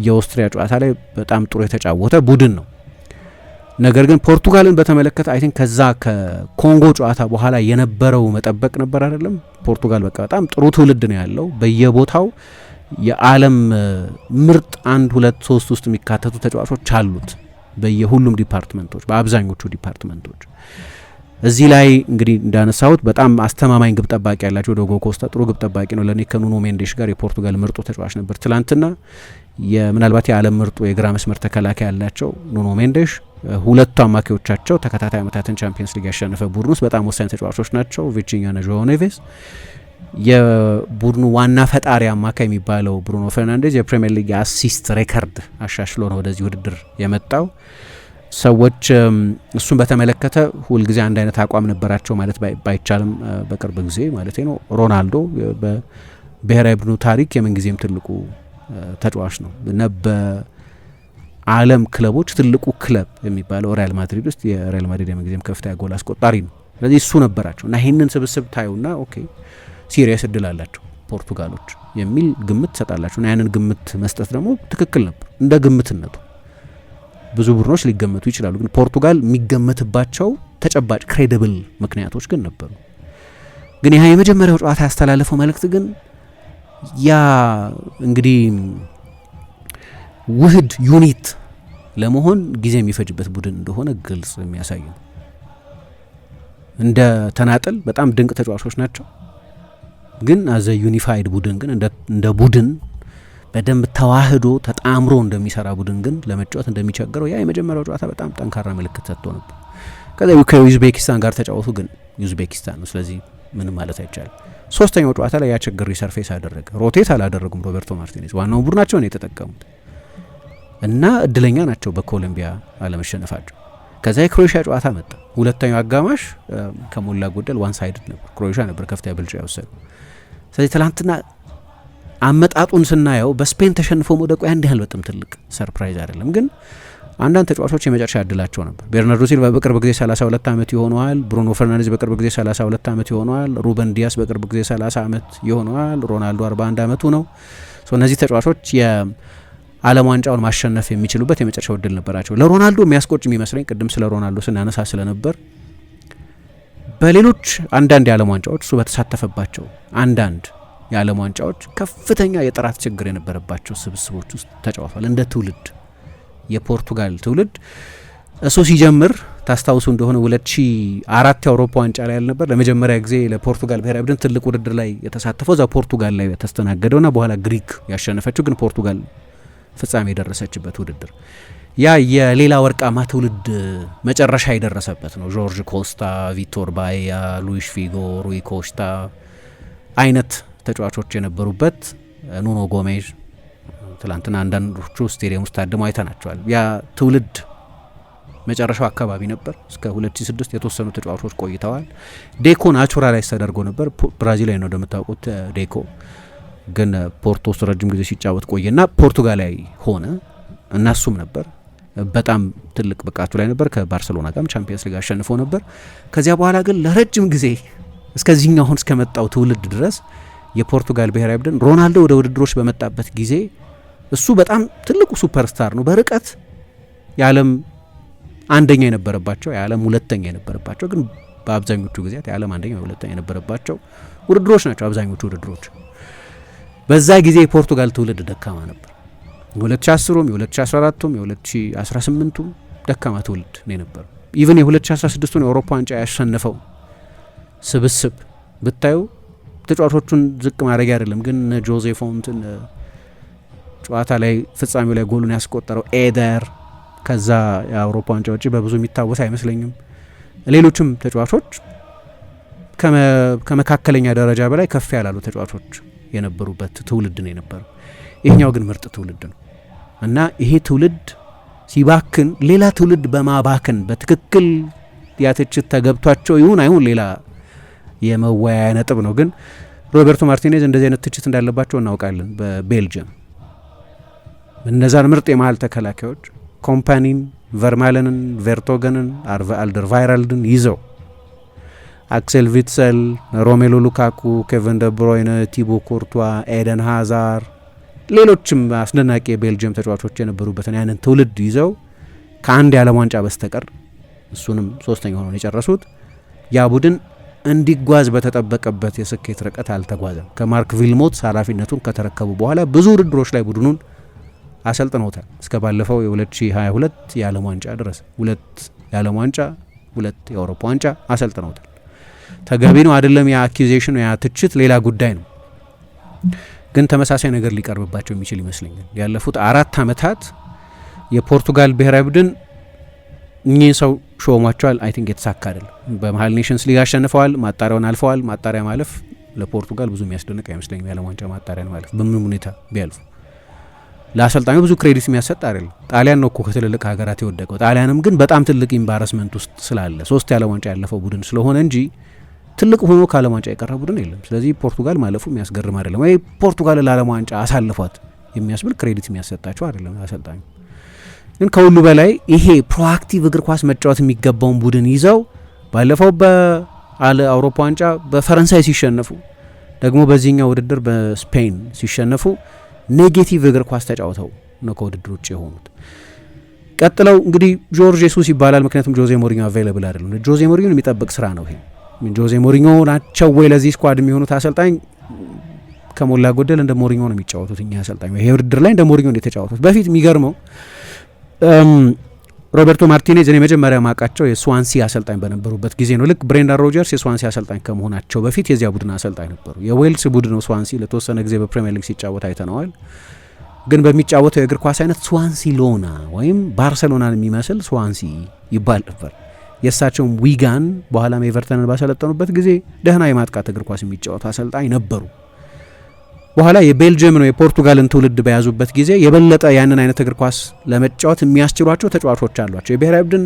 የኦስትሪያ ጨዋታ ላይ በጣም ጥሩ የተጫወተ ቡድን ነው። ነገር ግን ፖርቱጋልን በተመለከተ አይ ቲንክ ከዛ ከኮንጎ ጨዋታ በኋላ የነበረው መጠበቅ ነበር አይደለም። ፖርቱጋል በቃ በጣም ጥሩ ትውልድ ነው ያለው በየቦታው የዓለም ምርጥ 1 2 3 ውስጥ የሚካተቱ ተጫዋቾች አሉት በየሁሉም ዲፓርትመንቶች በአብዛኞቹ ዲፓርትመንቶች። እዚህ ላይ እንግዲህ እንዳነሳሁት በጣም አስተማማኝ ግብ ጠባቂ ያላቸው ዶጎ ኮስታ ጥሩ ግብ ጠባቂ ነው። ለኔ ከኑኖ ሜንዴሽ ጋር የፖርቱጋል ምርጡ ተጫዋች ነበር ትላንትና። ምናልባት የዓለም ምርጡ የግራ መስመር ተከላካይ ያላቸው ኑኖ ሜንዴሽ፣ ሁለቱ አማካዮቻቸው ተከታታይ ዓመታትን ቻምፒየንስ ሊግ ያሸነፈ ቡድን ውስጥ በጣም ወሳኝ ተጫዋቾች ናቸው። ቪቺኛና ጆአዎ ኔቬስ። የቡድኑ ዋና ፈጣሪ አማካይ የሚባለው ብሩኖ ፈርናንዴዝ የፕሪሚየር ሊግ የአሲስት ሬከርድ አሻሽሎ ነው ወደዚህ ውድድር የመጣው። ሰዎች እሱን በተመለከተ ሁልጊዜ አንድ አይነት አቋም ነበራቸው ማለት ባይቻልም በቅርብ ጊዜ ማለት ነው። ሮናልዶ በብሔራዊ ቡድኑ ታሪክ የምንጊዜም ትልቁ ተጫዋች ነው እና በዓለም ክለቦች ትልቁ ክለብ የሚባለው ሪያል ማድሪድ ውስጥ የሪያል ማድሪድ የምንጊዜም ከፍተኛ ጎል አስቆጣሪ ነው። ስለዚህ እሱ ነበራቸው እና ይህንን ስብስብ ታዩና ኦኬ ሲሪየስ እድል አላቸው ፖርቱጋሎች የሚል ግምት ትሰጣላችሁ እና ያንን ግምት መስጠት ደግሞ ትክክል ነበር እንደ ግምትነቱ። ብዙ ቡድኖች ሊገመቱ ይችላሉ፣ ግን ፖርቱጋል የሚገመትባቸው ተጨባጭ ክሬዲብል ምክንያቶች ግን ነበሩ። ግን ያ የመጀመሪያው ጨዋታ ያስተላለፈው መልእክት ግን ያ እንግዲህ ውህድ ዩኒት ለመሆን ጊዜ የሚፈጅበት ቡድን እንደሆነ ግልጽ የሚያሳይ ነው። እንደ ተናጠል በጣም ድንቅ ተጫዋቾች ናቸው፣ ግን አዘ ዩኒፋይድ ቡድን ግን እንደ ቡድን በደንብ ተዋህዶ ተጣምሮ እንደሚሰራ ቡድን ግን ለመጫወት እንደሚቸገረው ያ የመጀመሪያው ጨዋታ በጣም ጠንካራ ምልክት ሰጥቶ ነበር። ከዛ ከዩዝቤኪስታን ጋር ተጫወቱ፣ ግን ዩዝቤኪስታን ነው፣ ስለዚህ ምንም ማለት አይቻልም። ሶስተኛው ጨዋታ ላይ ያ ችግር ሪሰርፌስ አደረገ። ሮቴት አላደረጉም ሮቤርቶ ማርቲኔዝ፣ ዋናው ቡድናቸውን የተጠቀሙት እና እድለኛ ናቸው በኮሎምቢያ አለመሸነፋቸው። ከዛ የክሮኤሽያ ጨዋታ መጣ። ሁለተኛው አጋማሽ ከሞላ ጎደል ዋን ሳይድድ ነበር። ክሮኤሽያ ነበር ከፍተኛ ብልጫ የወሰደው። ስለዚህ ትላንትና አመጣጡን ስናየው በስፔን ተሸንፎ መውደቁ ያን ያህል በጣም ትልቅ ሰርፕራይዝ አይደለም። ግን አንዳንድ ተጫዋቾች የመጨረሻ እድላቸው ነበር። ቤርናርዶ ሲልቫ በቅርብ ጊዜ 32 ዓመት ይሆነዋል። ብሩኖ ፈርናንዴዝ በቅርብ ጊዜ 32 ዓመት ይሆነዋል። ሩበን ዲያስ በቅርብ ጊዜ 30 ዓመት ይሆነዋል። ሮናልዶ 41 ዓመቱ ነው። እነዚህ ተጫዋቾች የዓለም ዋንጫውን ማሸነፍ የሚችሉበት የመጨረሻው እድል ነበራቸው። ለሮናልዶ የሚያስቆጭ የሚመስለኝ ቅድም ስለ ሮናልዶ ስናነሳ ስለነበር በሌሎች አንዳንድ የዓለም ዋንጫዎች እሱ በተሳተፈባቸው አንዳንድ የዓለም ዋንጫዎች ከፍተኛ የጥራት ችግር የነበረባቸው ስብስቦች ውስጥ ተጫውቷል። እንደ ትውልድ የፖርቱጋል ትውልድ እሱ ሲጀምር ታስታውሱ እንደሆነ 2004 የአውሮፓ ዋንጫ ላይ ያልነበር ለመጀመሪያ ጊዜ ለፖርቱጋል ብሔራዊ ቡድን ትልቅ ውድድር ላይ የተሳተፈው እዛ ፖርቱጋል ላይ የተስተናገደውና በኋላ ግሪክ ያሸነፈችው ግን ፖርቱጋል ፍጻሜ የደረሰችበት ውድድር ያ የሌላ ወርቃማ ትውልድ መጨረሻ የደረሰበት ነው። ጆርጅ ኮስታ፣ ቪቶር ባያ፣ ሉዊስ ፊጎ፣ ሩይ ኮስታ አይነት ተጫዋቾች የነበሩበት ኑኖ ጎሜዝ ትላንትና አንዳንዶቹ ስቴዲየም ውስጥ ታድመው አይተናቸዋል። ያ ትውልድ መጨረሻው አካባቢ ነበር። እስከ 2006 የተወሰኑ ተጫዋቾች ቆይተዋል። ዴኮ ናቹራላይዝ ተደርጎ ነበር። ብራዚላዊ ነው እንደምታውቁት ዴኮ፣ ግን ፖርቶ ውስጥ ረጅም ጊዜ ሲጫወት ቆየና ፖርቱጋላዊ ሆነ እና እሱም ነበር በጣም ትልቅ ብቃቱ ላይ ነበር። ከባርሴሎና ጋርም ቻምፒየንስ ሊግ አሸንፎ ነበር። ከዚያ በኋላ ግን ለረጅም ጊዜ እስከዚህኛው አሁን እስከመጣው ትውልድ ድረስ የፖርቱጋል ብሔራዊ ቡድን ሮናልዶ ወደ ውድድሮች በመጣበት ጊዜ እሱ በጣም ትልቁ ሱፐርስታር ነው። በርቀት የዓለም አንደኛ የነበረባቸው የዓለም ሁለተኛ የነበረባቸው ግን በአብዛኞቹ ጊዜያት የዓለም አንደኛ ሁለተኛ የነበረባቸው ውድድሮች ናቸው አብዛኞቹ ውድድሮች። በዛ ጊዜ የፖርቱጋል ትውልድ ደካማ ነበር። የ2010ም የ2014ም የ2018ም ደካማ ትውልድ ነው የነበረው። ኢቨን የ2016ቱን የአውሮፓ ዋንጫ ያሸነፈው ስብስብ ብታዩ ተጫዋቾቹን ዝቅ ማድረግ አይደለም፣ ግን ጆዜ ፎንትን ጨዋታ ላይ ፍጻሜው ላይ ጎሉን ያስቆጠረው ኤደር ከዛ የአውሮፓ ዋንጫ ውጪ በብዙ የሚታወስ አይመስለኝም። ሌሎችም ተጫዋቾች ከመካከለኛ ደረጃ በላይ ከፍ ያላሉ ተጫዋቾች የነበሩበት ትውልድ ነው የነበረው። ይሄኛው ግን ምርጥ ትውልድ ነው እና ይሄ ትውልድ ሲባክን ሌላ ትውልድ በማባክን በትክክል ያትችት ተገብቷቸው ይሁን አይሁን ሌላ የመወያያ ነጥብ ነው። ግን ሮቤርቶ ማርቲኔዝ እንደዚህ አይነት ትችት እንዳለባቸው እናውቃለን። በቤልጅየም እነዛን ምርጥ የመሀል ተከላካዮች ኮምፓኒን፣ ቨርማለንን፣ ቬርቶገንን፣ አልደርቫይራልድን ይዘው አክሴል ቪትሰል፣ ሮሜሎ ሉካኩ፣ ኬቨን ደብሮይነ፣ ቲቦ ኮርቷ፣ ኤደን ሃዛር ሌሎችም አስደናቂ የቤልጅየም ተጫዋቾች የነበሩበትን ያንን ትውልድ ይዘው ከአንድ የዓለም ዋንጫ በስተቀር እሱንም ሶስተኛ ሆነው የጨረሱት ያ ቡድን እንዲጓዝ በተጠበቀበት የስኬት ርቀት አልተጓዘም። ከማርክ ቪልሞት ኃላፊነቱን ከተረከቡ በኋላ ብዙ ውድድሮች ላይ ቡድኑን አሰልጥነውታል። እስከ ባለፈው የ2022 የዓለም ዋንጫ ድረስ 2 የዓለም ዋንጫ 2 የአውሮፓ ዋንጫ አሰልጥነውታል። ተገቢ ነው አይደለም ያ አኪዜሽን ያ ትችት ሌላ ጉዳይ ነው። ግን ተመሳሳይ ነገር ሊቀርብባቸው የሚችል ይመስለኛል። ያለፉት 4 ዓመታት የፖርቱጋል ብሔራዊ ቡድን እኚህ ሰው ሾሟቸዋል። አይ ቲንክ የተሳካ አይደለም። በመሀል ኔሽንስ ሊግ አሸንፈዋል፣ ማጣሪያውን አልፈዋል። ማጣሪያ ማለፍ ለፖርቱጋል ብዙ የሚያስደንቅ አይመስለኝም። የዓለም ዋንጫ ማጣሪያን ማለፍ በምንም ሁኔታ ቢያልፉ ለአሰልጣኙ ብዙ ክሬዲት የሚያሰጥ አይደለም። ጣሊያን ነው እኮ ከትልልቅ ሀገራት የወደቀው። ጣሊያንም ግን በጣም ትልቅ ኢምባረስመንት ውስጥ ስላለ 3 የዓለም ዋንጫ ያለፈው ቡድን ስለሆነ እንጂ ትልቅ ሆኖ ከዓለም ዋንጫ የቀረ ቡድን የለም። ስለዚህ ፖርቱጋል ማለፉ የሚያስገርም አይደለም። ወይ ፖርቱጋል ለዓለም ዋንጫ አሳልፏት የሚያስብል ክሬዲት የሚያሰጣቸው አይደለም አሰልጣኙ። ግን ከሁሉ በላይ ይሄ ፕሮአክቲቭ እግር ኳስ መጫወት የሚገባውን ቡድን ይዘው ባለፈው በአውሮፓ ዋንጫ በፈረንሳይ ሲሸነፉ፣ ደግሞ በዚህኛው ውድድር በስፔን ሲሸነፉ ኔጌቲቭ እግር ኳስ ተጫውተው ነው ከውድድር ውጭ የሆኑት። ቀጥለው እንግዲህ ጆርጅ ጄሱስ ይባላል፣ ምክንያቱም ጆዜ ሞሪኞ አቬይለብል አይደለም። ጆዜ ሞሪኞን የሚጠብቅ ስራ ነው ይሄ። ጆዜ ሞሪኞ ናቸው ወይ ለዚህ ስኳድ የሚሆኑት አሰልጣኝ? ከሞላ ጎደል እንደ ሞሪኞ ነው የሚጫወቱት እኛ አሰልጣኝ። ይሄ ውድድር ላይ እንደ ሞሪኞ ነው የተጫወቱት። በፊት የሚገርመው ሮቤርቶ ማርቲኔዝ እኔ መጀመሪያ ማቃቸው የስዋንሲ አሰልጣኝ በነበሩበት ጊዜ ነው። ልክ ብሬንዳን ሮጀርስ የስዋንሲ አሰልጣኝ ከመሆናቸው በፊት የዚያ ቡድን አሰልጣኝ ነበሩ። የዌልስ ቡድን ነው ስዋንሲ። ለተወሰነ ጊዜ በፕሪሚየር ሊግ ሲጫወት አይተነዋል። ግን በሚጫወተው የእግር ኳስ አይነት ስዋንሲ ሎና ወይም ባርሴሎናን የሚመስል ስዋንሲ ይባል ነበር። የእሳቸውም ዊጋን በኋላም ኤቨርተንን ባሰለጠኑበት ጊዜ ደህና የማጥቃት እግር ኳስ የሚጫወቱ አሰልጣኝ ነበሩ። በኋላ የቤልጅየም ነው የፖርቱጋልን ትውልድ በያዙበት ጊዜ የበለጠ ያንን አይነት እግር ኳስ ለመጫወት የሚያስችሏቸው ተጫዋቾች አሏቸው። የብሔራዊ ቡድን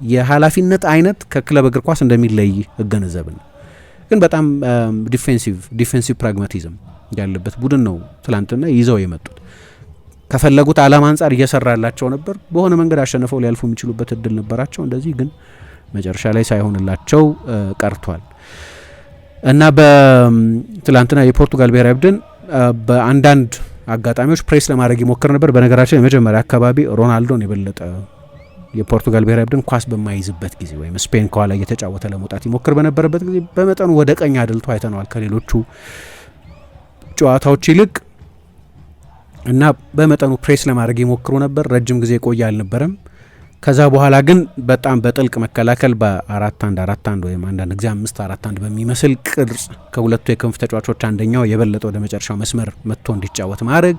የኃላፊነት አይነት ከክለብ እግር ኳስ እንደሚለይ እገነዘብን። ግን በጣም ዲፌንሲቭ ፕራግማቲዝም ያለበት ቡድን ነው ትላንትና ይዘው የመጡት። ከፈለጉት ዓላማ አንጻር እየሰራላቸው ነበር። በሆነ መንገድ አሸንፈው ሊያልፉ የሚችሉበት እድል ነበራቸው። እንደዚህ ግን መጨረሻ ላይ ሳይሆንላቸው ቀርቷል እና በትላንትና የፖርቱጋል ብሔራዊ ቡድን በአንዳንድ አጋጣሚዎች ፕሬስ ለማድረግ ይሞክር ነበር። በነገራችን የመጀመሪያ አካባቢ ሮናልዶን የበለጠ የፖርቱጋል ብሔራዊ ቡድን ኳስ በማይዝበት ጊዜ ወይም ስፔን ከኋላ እየተጫወተ ለመውጣት ይሞክር በነበረበት ጊዜ በመጠኑ ወደ ቀኝ አድልቶ አይተነዋል ከሌሎቹ ጨዋታዎች ይልቅ እና በመጠኑ ፕሬስ ለማድረግ ይሞክሩ ነበር። ረጅም ጊዜ ቆየ አልነበረም። ከዛ በኋላ ግን በጣም በጥልቅ መከላከል በ4-1-4-1 ወይም አንዳንድ ጊዜ 5-4-1 በሚመስል ቅርጽ ከሁለቱ የክንፍ ተጫዋቾች አንደኛው የበለጠ ወደ መጨረሻው መስመር መጥቶ እንዲጫወት ማድረግ።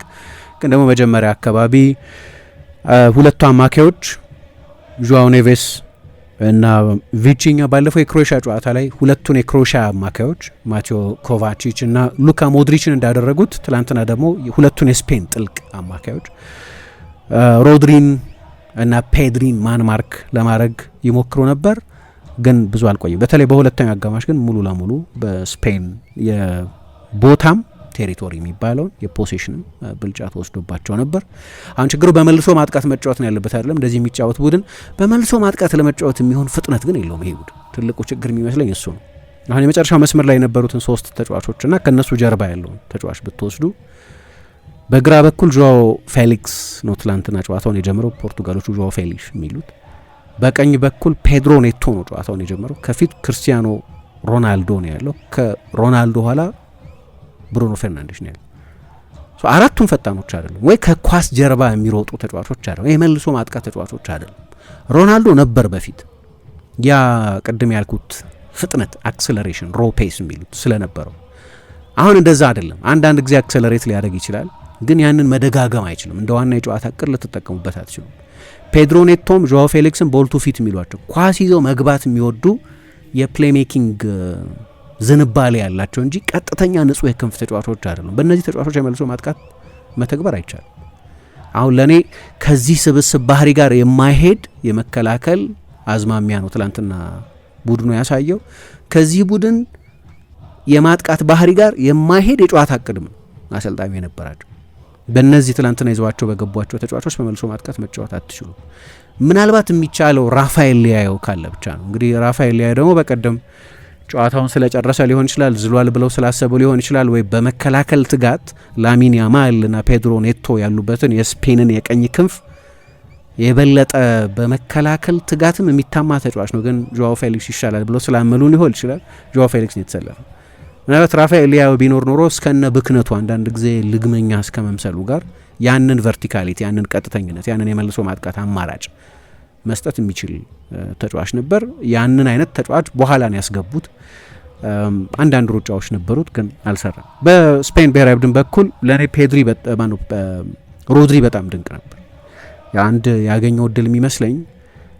ግን ደግሞ መጀመሪያ አካባቢ ሁለቱ አማካዮች ዡዋው ኔቬስ እና ቪቺኛ ባለፈው የክሮኤሽያ ጨዋታ ላይ ሁለቱን የክሮኤሽያ አማካዮች ማቴዮ ኮቫቺች እና ሉካ ሞድሪችን እንዳደረጉት ትላንትና ደግሞ ሁለቱን የስፔን ጥልቅ አማካዮች ሮድሪን እና ፔድሪን ማንማርክ ለማድረግ ይሞክሩ ነበር። ግን ብዙ አልቆይም። በተለይ በሁለተኛው አጋማሽ ግን ሙሉ ለሙሉ በስፔን የቦታም ቴሪቶሪ የሚባለውን የፖሴሽንም ብልጫ ተወስዶባቸው ነበር። አሁን ችግሩ በመልሶ ማጥቃት መጫወት ነው ያለበት አይደለም። እንደዚህ የሚጫወት ቡድን በመልሶ ማጥቃት ለመጫወት የሚሆን ፍጥነት ግን የለውም። ይሄ ቡድን ትልቁ ችግር የሚመስለኝ እሱ ነው። አሁን የመጨረሻው መስመር ላይ የነበሩትን 3 ተጫዋቾችና ከነሱ ጀርባ ያለውን ተጫዋች ብትወስዱ በግራ በኩል ዡዋው ፌሊክስ ነው ትላንትና ጨዋታውን የጀመረው፣ ፖርቱጋሎቹ ዡዋው ፌሊክስ የሚሉት። በቀኝ በኩል ፔድሮ ኔቶ ነው ጨዋታውን የጀመረው። ከፊት ክርስቲያኖ ሮናልዶ ነው ያለው። ከሮናልዶ ኋላ ብሩኖ ፈርናንዴሽ ነው ያለው። አራቱም ፈጣኖች አይደሉም ወይ ከኳስ ጀርባ የሚሮጡ ተጫዋቾች አይደሉም። የመልሶ ማጥቃት ተጫዋቾች አይደሉም። ሮናልዶ ነበር በፊት ያ ቅድም ያልኩት ፍጥነት አክሰለሬሽን ሮ ፔስ የሚሉት ስለነበረው። አሁን እንደዛ አይደለም። አንዳንድ ጊዜ አክሰለሬት ሊያደርግ ይችላል፣ ግን ያንን መደጋገም አይችልም። እንደ ዋና የጨዋታ እቅድ ልትጠቀሙበት አትችሉም። ፔድሮ ኔቶም ዡዋው ፌሊክስም ቦልቱ ፊት የሚሏቸው ኳስ ይዘው መግባት የሚወዱ የፕሌይሜኪንግ ዝንባሌ ያላቸው እንጂ ቀጥተኛ ንጹህ የክንፍ ተጫዋቾች አይደሉም። በእነዚህ ተጫዋቾች የመልሶ ማጥቃት መተግበር አይቻልም። አሁን ለእኔ ከዚህ ስብስብ ባህሪ ጋር የማይሄድ የመከላከል አዝማሚያ ነው ትላንትና ቡድኑ ያሳየው። ከዚህ ቡድን የማጥቃት ባህሪ ጋር የማይሄድ የጨዋታ እቅድም ነው አሰልጣኙ የነበራቸው። በእነዚህ ትላንትና ይዘዋቸው በገቧቸው ተጫዋቾች በመልሶ ማጥቃት መጫወት አትችሉም። ምናልባት የሚቻለው ራፋኤል ሊያየው ካለ ብቻ ነው። እንግዲህ ራፋኤል ሊያየው ደግሞ በቀደም ጨዋታውን ስለጨረሰ ሊሆን ይችላል፣ ዝሏል ብለው ስላሰቡ ሊሆን ይችላል፣ ወይ በመከላከል ትጋት ላሚን ያማል እና ፔድሮ ኔቶ ያሉበትን የስፔንን የቀኝ ክንፍ የበለጠ በመከላከል ትጋትም የሚታማ ተጫዋች ነው። ግን ዡዋው ፌሊክስ ይሻላል ብለው ስላመሉ ሊሆን ይችላል ዡዋው ፌሊክስ ነው የተሰለፈው። ምናልባት ራፋኤል ሊያው ቢኖር ኖሮ እስከነ ብክነቱ አንዳንድ ጊዜ ልግመኛ እስከ መምሰሉ ጋር ያንን ቨርቲካሊቲ፣ ያንን ቀጥተኝነት፣ ያንን የመልሶ ማጥቃት አማራጭ መስጠት የሚችል ተጫዋች ነበር። ያንን አይነት ተጫዋች በኋላ ነው ያስገቡት። አንዳንድ ሩጫዎች ነበሩት ግን አልሰራም። በስፔን ብሔራዊ ቡድን በኩል ለእኔ ሮድሪ በጣም ድንቅ ነበር። አንድ ያገኘው እድል የሚመስለኝ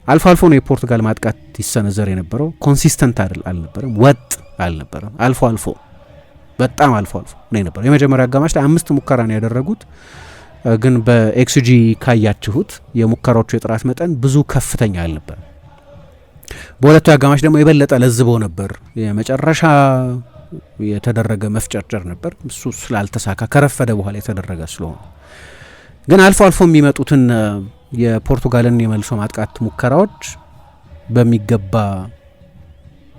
አልፎ አልፎ ነው የፖርቱጋል ማጥቃት ይሰነዘር የነበረው። ኮንሲስተንት አልነበረም፣ ወጥ አልነበረም። አልፎ አልፎ በጣም አልፎ አልፎ ነው የነበረው። የመጀመሪያ አጋማሽ ላይ 5 ሙከራ ነው ያደረጉት። ግን በኤክስጂ ካያችሁት የሙከራዎቹ የጥራት መጠን ብዙ ከፍተኛ አልነበረም። በሁለቱ አጋማሽ ደግሞ የበለጠ ለዝበው ነበር። የመጨረሻ የተደረገ መፍጨርጨር ነበር፣ እሱ ስላልተሳካ ከረፈደ በኋላ የተደረገ ስለሆነ። ግን አልፎ አልፎ የሚመጡትን የፖርቱጋልን የመልሶ ማጥቃት ሙከራዎች በሚገባ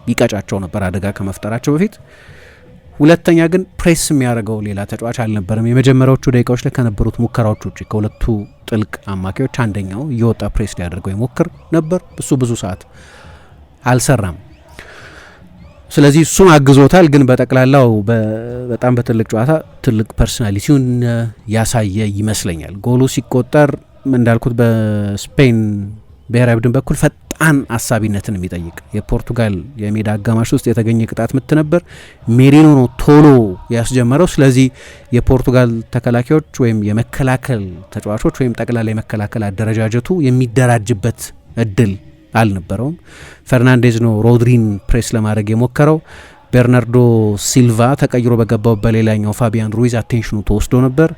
ይቀጫቸው ነበር አደጋ ከመፍጠራቸው በፊት። ሁለተኛ ግን ፕሬስ የሚያደርገው ሌላ ተጫዋች አልነበረም። የመጀመሪያዎቹ ደቂቃዎች ላይ ከነበሩት ሙከራዎች ውጭ ከሁለቱ ጥልቅ አማካዮች አንደኛው እየወጣ ፕሬስ ሊያደርገው ይሞክር ነበር። እሱ ብዙ ሰዓት አልሰራም። ስለዚህ እሱም አግዞታል። ግን በጠቅላላው በጣም በትልቅ ጨዋታ ትልቅ ፐርሶናሊቲውን ያሳየ ይመስለኛል። ጎሉ ሲቆጠር እንዳልኩት በስፔን ብሔራዊ ቡድን በኩል ፈጣን አሳቢነትን የሚጠይቅ የፖርቱጋል የሜዳ አጋማሽ ውስጥ የተገኘ ቅጣት ምት ነበር። ሜሪኖ ነው ቶሎ ያስጀመረው። ስለዚህ የፖርቱጋል ተከላካዮች ወይም የመከላከል ተጫዋቾች ወይም ጠቅላላ የመከላከል አደረጃጀቱ የሚደራጅበት እድል አልነበረውም። ፈርናንዴዝ ነው ሮድሪን ፕሬስ ለማድረግ የሞከረው። ቤርናርዶ ሲልቫ ተቀይሮ በገባው በሌላኛው ፋቢያን ሩይዝ አቴንሽኑ ተወስዶ ነበር።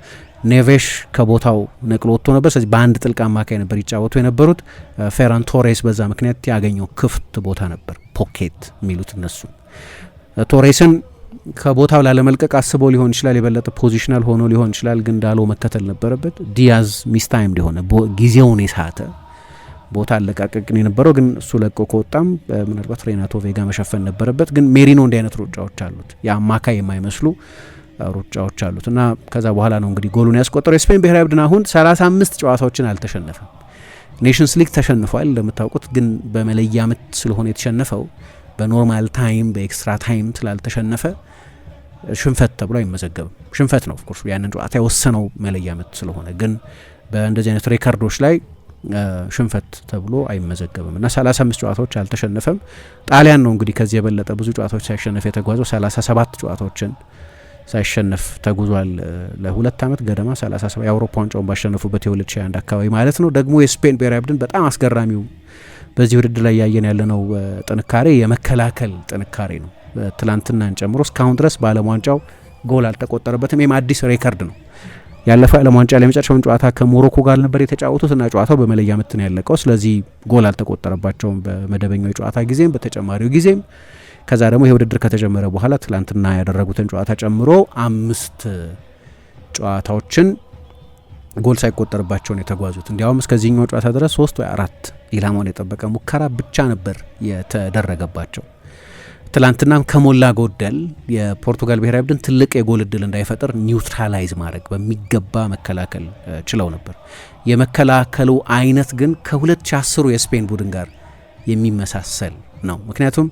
ኔቬሽ ከቦታው ነቅሎ ወጥቶ ነበር። ስለዚህ በአንድ ጥልቅ አማካይ ነበር ይጫወቱ የነበሩት። ፌራን ቶሬስ በዛ ምክንያት ያገኘው ክፍት ቦታ ነበር፣ ፖኬት የሚሉት እነሱ። ቶሬስን ከቦታው ላለመልቀቅ አስበው ሊሆን ይችላል፣ የበለጠ ፖዚሽናል ሆኖ ሊሆን ይችላል፣ ግን ዳሎ መከተል ነበረበት። ዲያዝ ሚስታይም ሊሆነ ጊዜውን የሳተ ቦታ አለቃቀቅን የነበረው፣ ግን እሱ ለቆ ከወጣም ምናልባት ሬናቶ ቬጋ መሸፈን ነበረበት። ግን ሜሪኖ እንዲህ አይነት ሩጫዎች አሉት፣ የአማካይ የማይመስሉ ሩጫዎች አሉት እና ከዛ በኋላ ነው እንግዲህ ጎሉን ያስቆጠረው። የስፔን ብሔራዊ ቡድን አሁን 35 ጨዋታዎችን አልተሸነፈም። ኔሽንስ ሊግ ተሸንፏል እንደምታውቁት፣ ግን በመለያ ምት ስለሆነ የተሸነፈው በኖርማል ታይም በኤክስትራ ታይም ስላልተሸነፈ ሽንፈት ተብሎ አይመዘገብም። ሽንፈት ነው ኦፍኮርስ ያንን ጨዋታ የወሰነው መለያ ምት ስለሆነ፣ ግን በእንደዚህ አይነት ሬከርዶች ላይ ሽንፈት ተብሎ አይመዘገብም እና 35 ጨዋታዎች አልተሸነፈም። ጣሊያን ነው እንግዲህ ከዚህ የበለጠ ብዙ ጨዋታዎች ሳይሸነፍ የተጓዘው 37 ጨዋታዎችን ሳይሸነፍ ተጉዟል። ለሁለት ዓመት ገደማ 37 የአውሮፓ ዋንጫውን ባሸነፉበት የ2021 አካባቢ ማለት ነው። ደግሞ የስፔን ብሔራዊ ቡድን በጣም አስገራሚው በዚህ ውድድር ላይ ያየን ያለነው ጥንካሬ የመከላከል ጥንካሬ ነው። ትላንትናን ጨምሮ እስካሁን ድረስ በዓለም ዋንጫው ጎል አልተቆጠረበትም። ይህም አዲስ ሬከርድ ነው። ያለፈው ዓለም ዋንጫ ላይ የመጨረሻውን ጨዋታ ከሞሮኮ ጋር ነበር የተጫወቱት እና ጨዋታው በመለያ ምት ነው ያለቀው። ስለዚህ ጎል አልተቆጠረባቸውም በመደበኛው የጨዋታ ጊዜም በተጨማሪው ጊዜም። ከዛ ደግሞ ይህ ውድድር ከተጀመረ በኋላ ትላንትና ያደረጉትን ጨዋታ ጨምሮ 5 ጨዋታዎችን ጎል ሳይቆጠርባቸው ነው የተጓዙት። እንዲያውም እስከዚህኛው ጨዋታ ድረስ 3 ወይ 4 ኢላማውን የጠበቀ ሙከራ ብቻ ነበር የተደረገባቸው። ትላንትናም ከሞላ ጎደል የፖርቱጋል ብሔራዊ ቡድን ትልቅ የጎል እድል እንዳይፈጠር ኒውትራላይዝ ማድረግ በሚገባ መከላከል ችለው ነበር። የመከላከሉ አይነት ግን ከ2010 የስፔን ቡድን ጋር የሚመሳሰል ነው። ምክንያቱም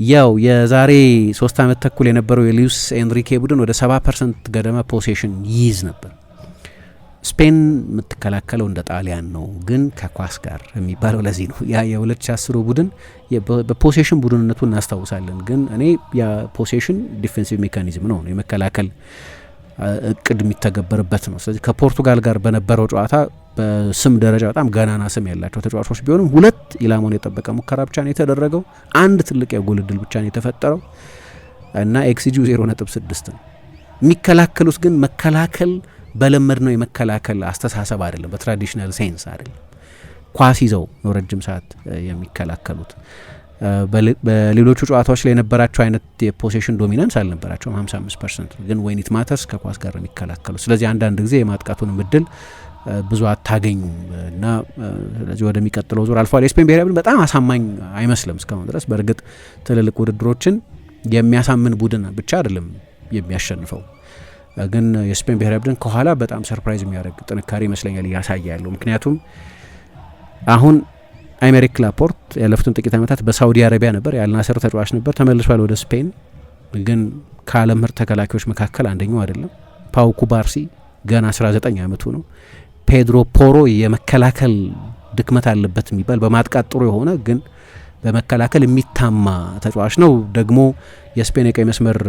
ያው የዛሬ 3 ዓመት ተኩል የነበረው የሉዊስ ኤንሪኬ ቡድን ወደ 70% ገደማ ፖሴሽን ይይዝ ነበር። ስፔን የምትከላከለው እንደ ጣሊያን ነው፣ ግን ከኳስ ጋር የሚባለው ለዚህ ነው። ያ የ2010 ቡድን በፖሴሽን ቡድንነቱ እናስታውሳለን፣ ግን እኔ የፖሴሽን ዲፌንሲቭ ሜካኒዝም ነው የመከላከል እቅድ የሚተገበርበት ነው። ስለዚህ ከፖርቱጋል ጋር በነበረው ጨዋታ በስም ደረጃ በጣም ገናና ስም ያላቸው ተጫዋቾች ቢሆኑም 2 ኢላማውን የጠበቀ ሙከራ ብቻ ነው የተደረገው። 1 ትልቅ የጎል እድል ብቻ ነው የተፈጠረው እና ኤክስጂው 0.6 ነው። የሚከላከሉት ግን መከላከል በለመድ ነው የመከላከል አስተሳሰብ አይደለም፣ በትራዲሽናል ሴንስ አይደለም። ኳስ ይዘው ነው ረጅም ሰዓት የሚከላከሉት። በሌሎቹ ጨዋታዎች ላይ የነበራቸው አይነት የፖሴሽን ዶሚናንስ አልነበራቸውም 55%፣ ግን ዌን ኢት ማተርስ ከኳስ ጋር ነው የሚከላከሉት። ስለዚህ አንዳንድ ጊዜ የማጥቃቱን እድል ብዙ አታገኙም እና ስለዚህ ወደሚቀጥለው ዙር አልፏል። የስፔን ብሔራዊ ቡድን በጣም አሳማኝ አይመስልም እስካሁን ድረስ። በእርግጥ ትልልቅ ውድድሮችን የሚያሳምን ቡድን ብቻ አይደለም የሚያሸንፈው፣ ግን የስፔን ብሔራዊ ቡድን ከኋላ በጣም ሰርፕራይዝ የሚያደርግ ጥንካሬ ይመስለኛል እያሳየ ያለው። ምክንያቱም አሁን አይሜሪክ ላፖርት ያለፉትን ጥቂት ዓመታት በሳውዲ አረቢያ ነበር፣ የአልናስር ተጫዋች ነበር፣ ተመልሷል ወደ ስፔን። ግን ከዓለም ምርጥ ተከላካዮች መካከል አንደኛው አይደለም። ፓው ኩባርሲ ገና 19 ዓመቱ ነው። ፔድሮ ፖሮ የመከላከል ድክመት አለበት የሚባል በማጥቃት ጥሩ የሆነ ግን በመከላከል የሚታማ ተጫዋች ነው። ደግሞ የስፔን የቀይ መስመር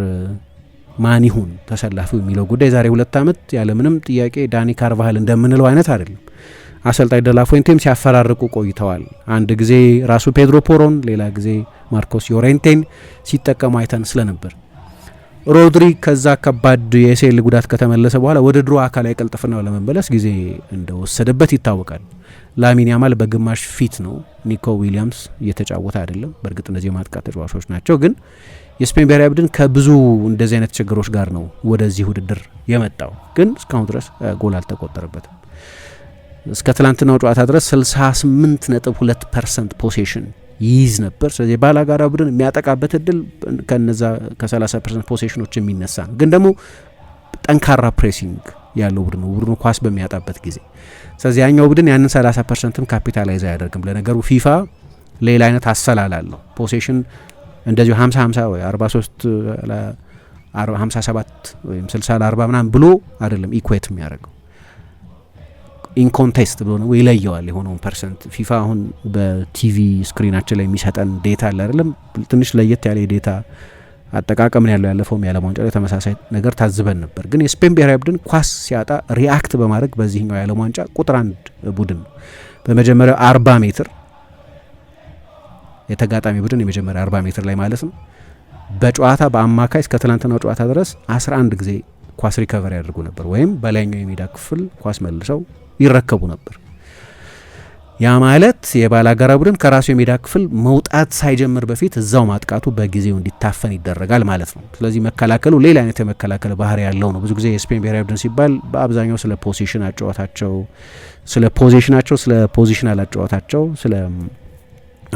ማን ይሁን ተሰላፊው የሚለው ጉዳይ ዛሬ 2 ዓመት ያለምንም ጥያቄ ዳኒ ካርቫሃል እንደምንለው አይነት አይደለም። አሰልጣኝ ደላፎንቴም ሲያፈራርቁ ቆይተዋል። አንድ ጊዜ ራሱ ፔድሮ ፖሮን፣ ሌላ ጊዜ ማርኮስ ዮሬንቴን ሲጠቀሙ አይተን ስለነበር ሮድሪ ከዛ ከባድ የኤሲኤል ጉዳት ከተመለሰ በኋላ ወደ ድሮ አካላዊ ቅልጥፍናው ለመመለስ ጊዜ እንደወሰደበት ይታወቃል። ላሚን ያማል በግማሽ ፊት ነው። ኒኮ ዊሊያምስ እየተጫወተ አይደለም። በእርግጥ እነዚህ የማጥቃት ተጫዋቾች ናቸው፣ ግን የስፔን ብሔራዊ ቡድን ከብዙ እንደዚህ አይነት ችግሮች ጋር ነው ወደዚህ ውድድር የመጣው። ግን እስካሁን ድረስ ጎል አልተቆጠረበትም። እስከ ትላንትናው ጨዋታ ድረስ 68.2% ፖሴሽን ይይዝ ነበር። ስለዚህ ባላጋራ ቡድን የሚያጠቃበት እድል ከነዛ ከ30% ፖሴሽኖች የሚነሳ ነው። ግን ደግሞ ጠንካራ ፕሬሲንግ ያለው ቡድኑ ኳስ በሚያጣበት ጊዜ። ስለዚህ ያኛው ቡድን ያንን 30%ም ካፒታላይዝ አያደርግም። ለነገሩ ፊፋ ሌላ አይነት አሰላል አለው። ፖሴሽን እንደዚሁ 50-50 ወይ 43 57 ወይም 60 ለ40 ምናምን ብሎ አይደለም ኢኩዌት የሚያደርገው፣ ኢንኮንቴስት ብሎ ነው ይለየዋል የሆነውን ፐርሰንት። ፊፋ አሁን በቲቪ ስክሪናችን ላይ የሚሰጠን ዴታ አለ አይደለም፣ ትንሽ ለየት ያለ የዴታ አጠቃቀም ነው ያለው። ያለፈውም የዓለም ዋንጫ ላይ ተመሳሳይ ነገር ታዝበን ነበር። ግን የስፔን ብሔራዊ ቡድን ኳስ ሲያጣ ሪአክት በማድረግ በዚህኛው የዓለም ዋንጫ ቁጥር 1 ቡድን ነው። በመጀመሪያው 40 ሜትር የተጋጣሚ ቡድን የመጀመሪያ 40 ሜትር ላይ ማለት ነው በጨዋታ በአማካይ እስከ ትላንትናው ጨዋታ ድረስ 11 ጊዜ ኳስ ሪከቨሪ ያደርጉ ነበር ወይም በላይኛው የሜዳ ክፍል ኳስ መልሰው ይረከቡ ነበር። ያ ማለት የባላጋራ ቡድን ከራሱ የሜዳ ክፍል መውጣት ሳይጀምር በፊት እዛው ማጥቃቱ በጊዜው እንዲታፈን ይደረጋል ማለት ነው። ስለዚህ መከላከሉ ሌላ አይነት የመከላከል ባህሪ ያለው ነው። ብዙ ጊዜ የስፔን ብሔራዊ ቡድን ሲባል በአብዛኛው ስለ ፖዚሽን አጨዋወታቸው፣ ስለ ፖዚሽናቸው፣ ስለ ፖዚሽናል አጨዋወታቸው፣ ስለ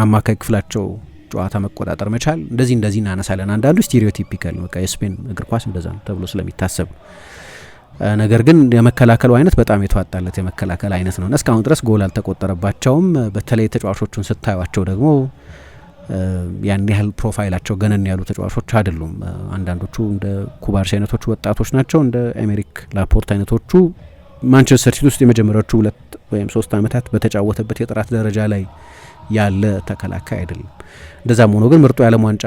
አማካይ ክፍላቸው ጨዋታ መቆጣጠር መቻል እንደዚህ እናነሳለን። አንዳንዱ ስቴሪዮቲፒካል በቃ የስፔን እግር ኳስ እንደዛ ነው ተብሎ ስለሚታሰብ፣ ነገር ግን የመከላከሉ አይነት በጣም የተዋጣለት የመከላከል አይነት ነው እና እስካሁን ድረስ ጎል አልተቆጠረባቸውም። በተለይ ተጫዋቾቹን ስታዩቸው ደግሞ ያን ያህል ፕሮፋይላቸው ገነን ያሉ ተጫዋቾች አይደሉም። አንዳንዶቹ እንደ ኩባርሲ አይነቶቹ ወጣቶች ናቸው። እንደ ኤሜሪክ ላፖርት አይነቶቹ ማንቸስተር ሲቲ ውስጥ የመጀመሪያዎቹ 2 ወይም 3 ዓመታት በተጫወተበት የጥራት ደረጃ ላይ ያለ ተከላካይ አይደለም። እንደዛም ሆኖ ግን ምርጡ የዓለም ዋንጫ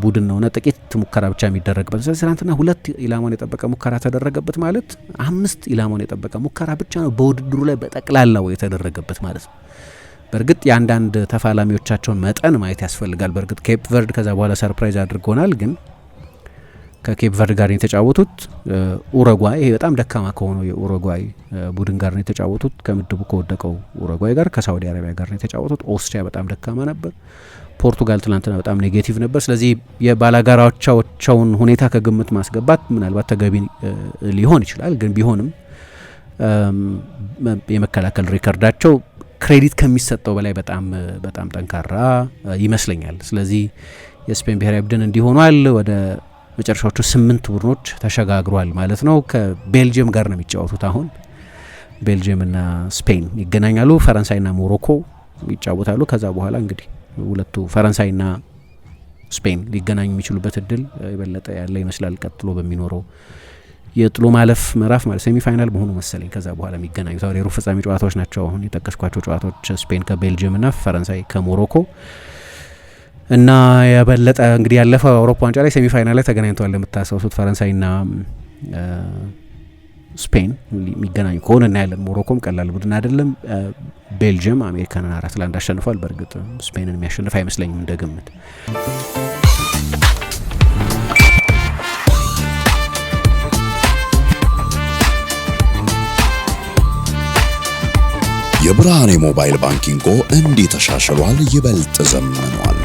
ቡድን ነውና ጥቂት ሙከራ ብቻ የሚደረግበት። ስለዚህ ትናንትና 2 ኢላማውን የጠበቀ ሙከራ ተደረገበት ማለት 5 ኢላማውን የጠበቀ ሙከራ ብቻ ነው በውድድሩ ላይ በጠቅላላው የተደረገበት ማለት ነው። በእርግጥ የአንዳንድ ተፋላሚዎቻቸውን መጠን ማየት ያስፈልጋል። በእርግጥ ኬፕ ቨርድ ከዛ በኋላ ሰርፕራይዝ አድርጎናል። ግን ከኬፕ ቨርድ ጋር ነው የተጫወቱት። ኡሩጓይ ይሄ በጣም ደካማ ከሆነው የኡሩጓይ ቡድን ጋር ነው የተጫወቱት። ከምድቡ ከወደቀው ኡሩጓይ ጋር ከሳውዲ አረቢያ ጋር ነው የተጫወቱት። ኦስትሪያ በጣም ደካማ ነበር። ፖርቱጋል ትላንትና በጣም ኔጌቲቭ ነበር። ስለዚህ የባላጋራዎቻቸውን ሁኔታ ከግምት ማስገባት ምናልባት ተገቢ ሊሆን ይችላል። ግን ቢሆንም የመከላከል ሪከርዳቸው ክሬዲት ከሚሰጠው በላይ በጣም ጠንካራ ይመስለኛል። ስለዚህ የስፔን ብሔራዊ ቡድን እንዲሆኗል ወደ መጨረሻዎቹ 8 ቡድኖች ተሸጋግሯል ማለት ነው። ከቤልጅየም ጋር ነው የሚጫወቱት። አሁን ቤልጅየምና ስፔን ይገናኛሉ። ፈረንሳይና ሞሮኮ ይጫወታሉ። ከዛ በኋላ እንግዲህ ሁለቱ ፈረንሳይና ስፔን ሊገናኙ የሚችሉበት እድል የበለጠ ያለ ይመስላል። ቀጥሎ በሚኖረው የጥሎ ማለፍ ምዕራፍ ማለት ሴሚ ፋይናል መሆኑ መሰለኝ። ከዛ በኋላ የሚገናኙት የሩብ ፍጻሜ ጨዋታዎች ናቸው አሁን የጠቀስኳቸው ጨዋታዎች፣ ስፔን ከቤልጅየምና ፈረንሳይ ከሞሮኮ እና የበለጠ እንግዲህ ያለፈው አውሮፓ ዋንጫ ላይ ሴሚ ፋይናል ላይ ተገናኝተዋል። ለምታስታውሱት ፈረንሳይና ስፔን የሚገናኙ ከሆነ እናያለን። ሞሮኮም ቀላል ቡድን አይደለም። ቤልጅየም አሜሪካንን 4-1 አሸንፏል። በእርግጥ ስፔንን የሚያሸንፍ አይመስለኝም እንደ ግምት። የብርሃን የሞባይል ባንኪንጎ እንዲህ ተሻሽሏል፣ ይበልጥ ዘምኗል።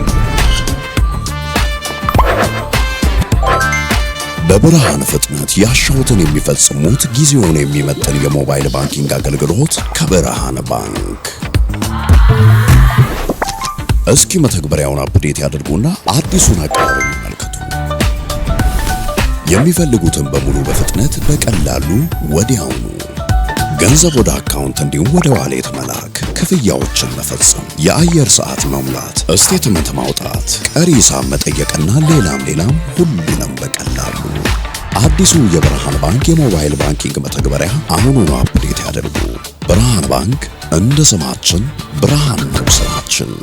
በብርሃን ፍጥነት ያሻውትን የሚፈጽሙት ጊዜውን የሚመጥን የሞባይል ባንኪንግ አገልግሎት ከብርሃን ባንክ። እስኪ መተግበሪያውን አፕዴት ያድርጉና አዲሱን አቀራረብ ይመልከቱ። የሚፈልጉትን በሙሉ በፍጥነት በቀላሉ ወዲያውኑ ገንዘብ ወደ አካውንት እንዲሁም ወደ ዋሌት መላክ፣ ክፍያዎችን መፈጸም፣ የአየር ሰዓት መሙላት፣ ስቴትመንት ማውጣት፣ ቀሪ ሂሳብ መጠየቅና ሌላም ሁሉንም በቀላሉ። አዲሱ የብርሃን ባንክ የሞባይል ባንኪንግ መተግበሪያ አሁኑኑ አፕዴት ያድርጉ። ብርሃን ባንክ እንደ ስማችን ብርሃን ነው ስራችን።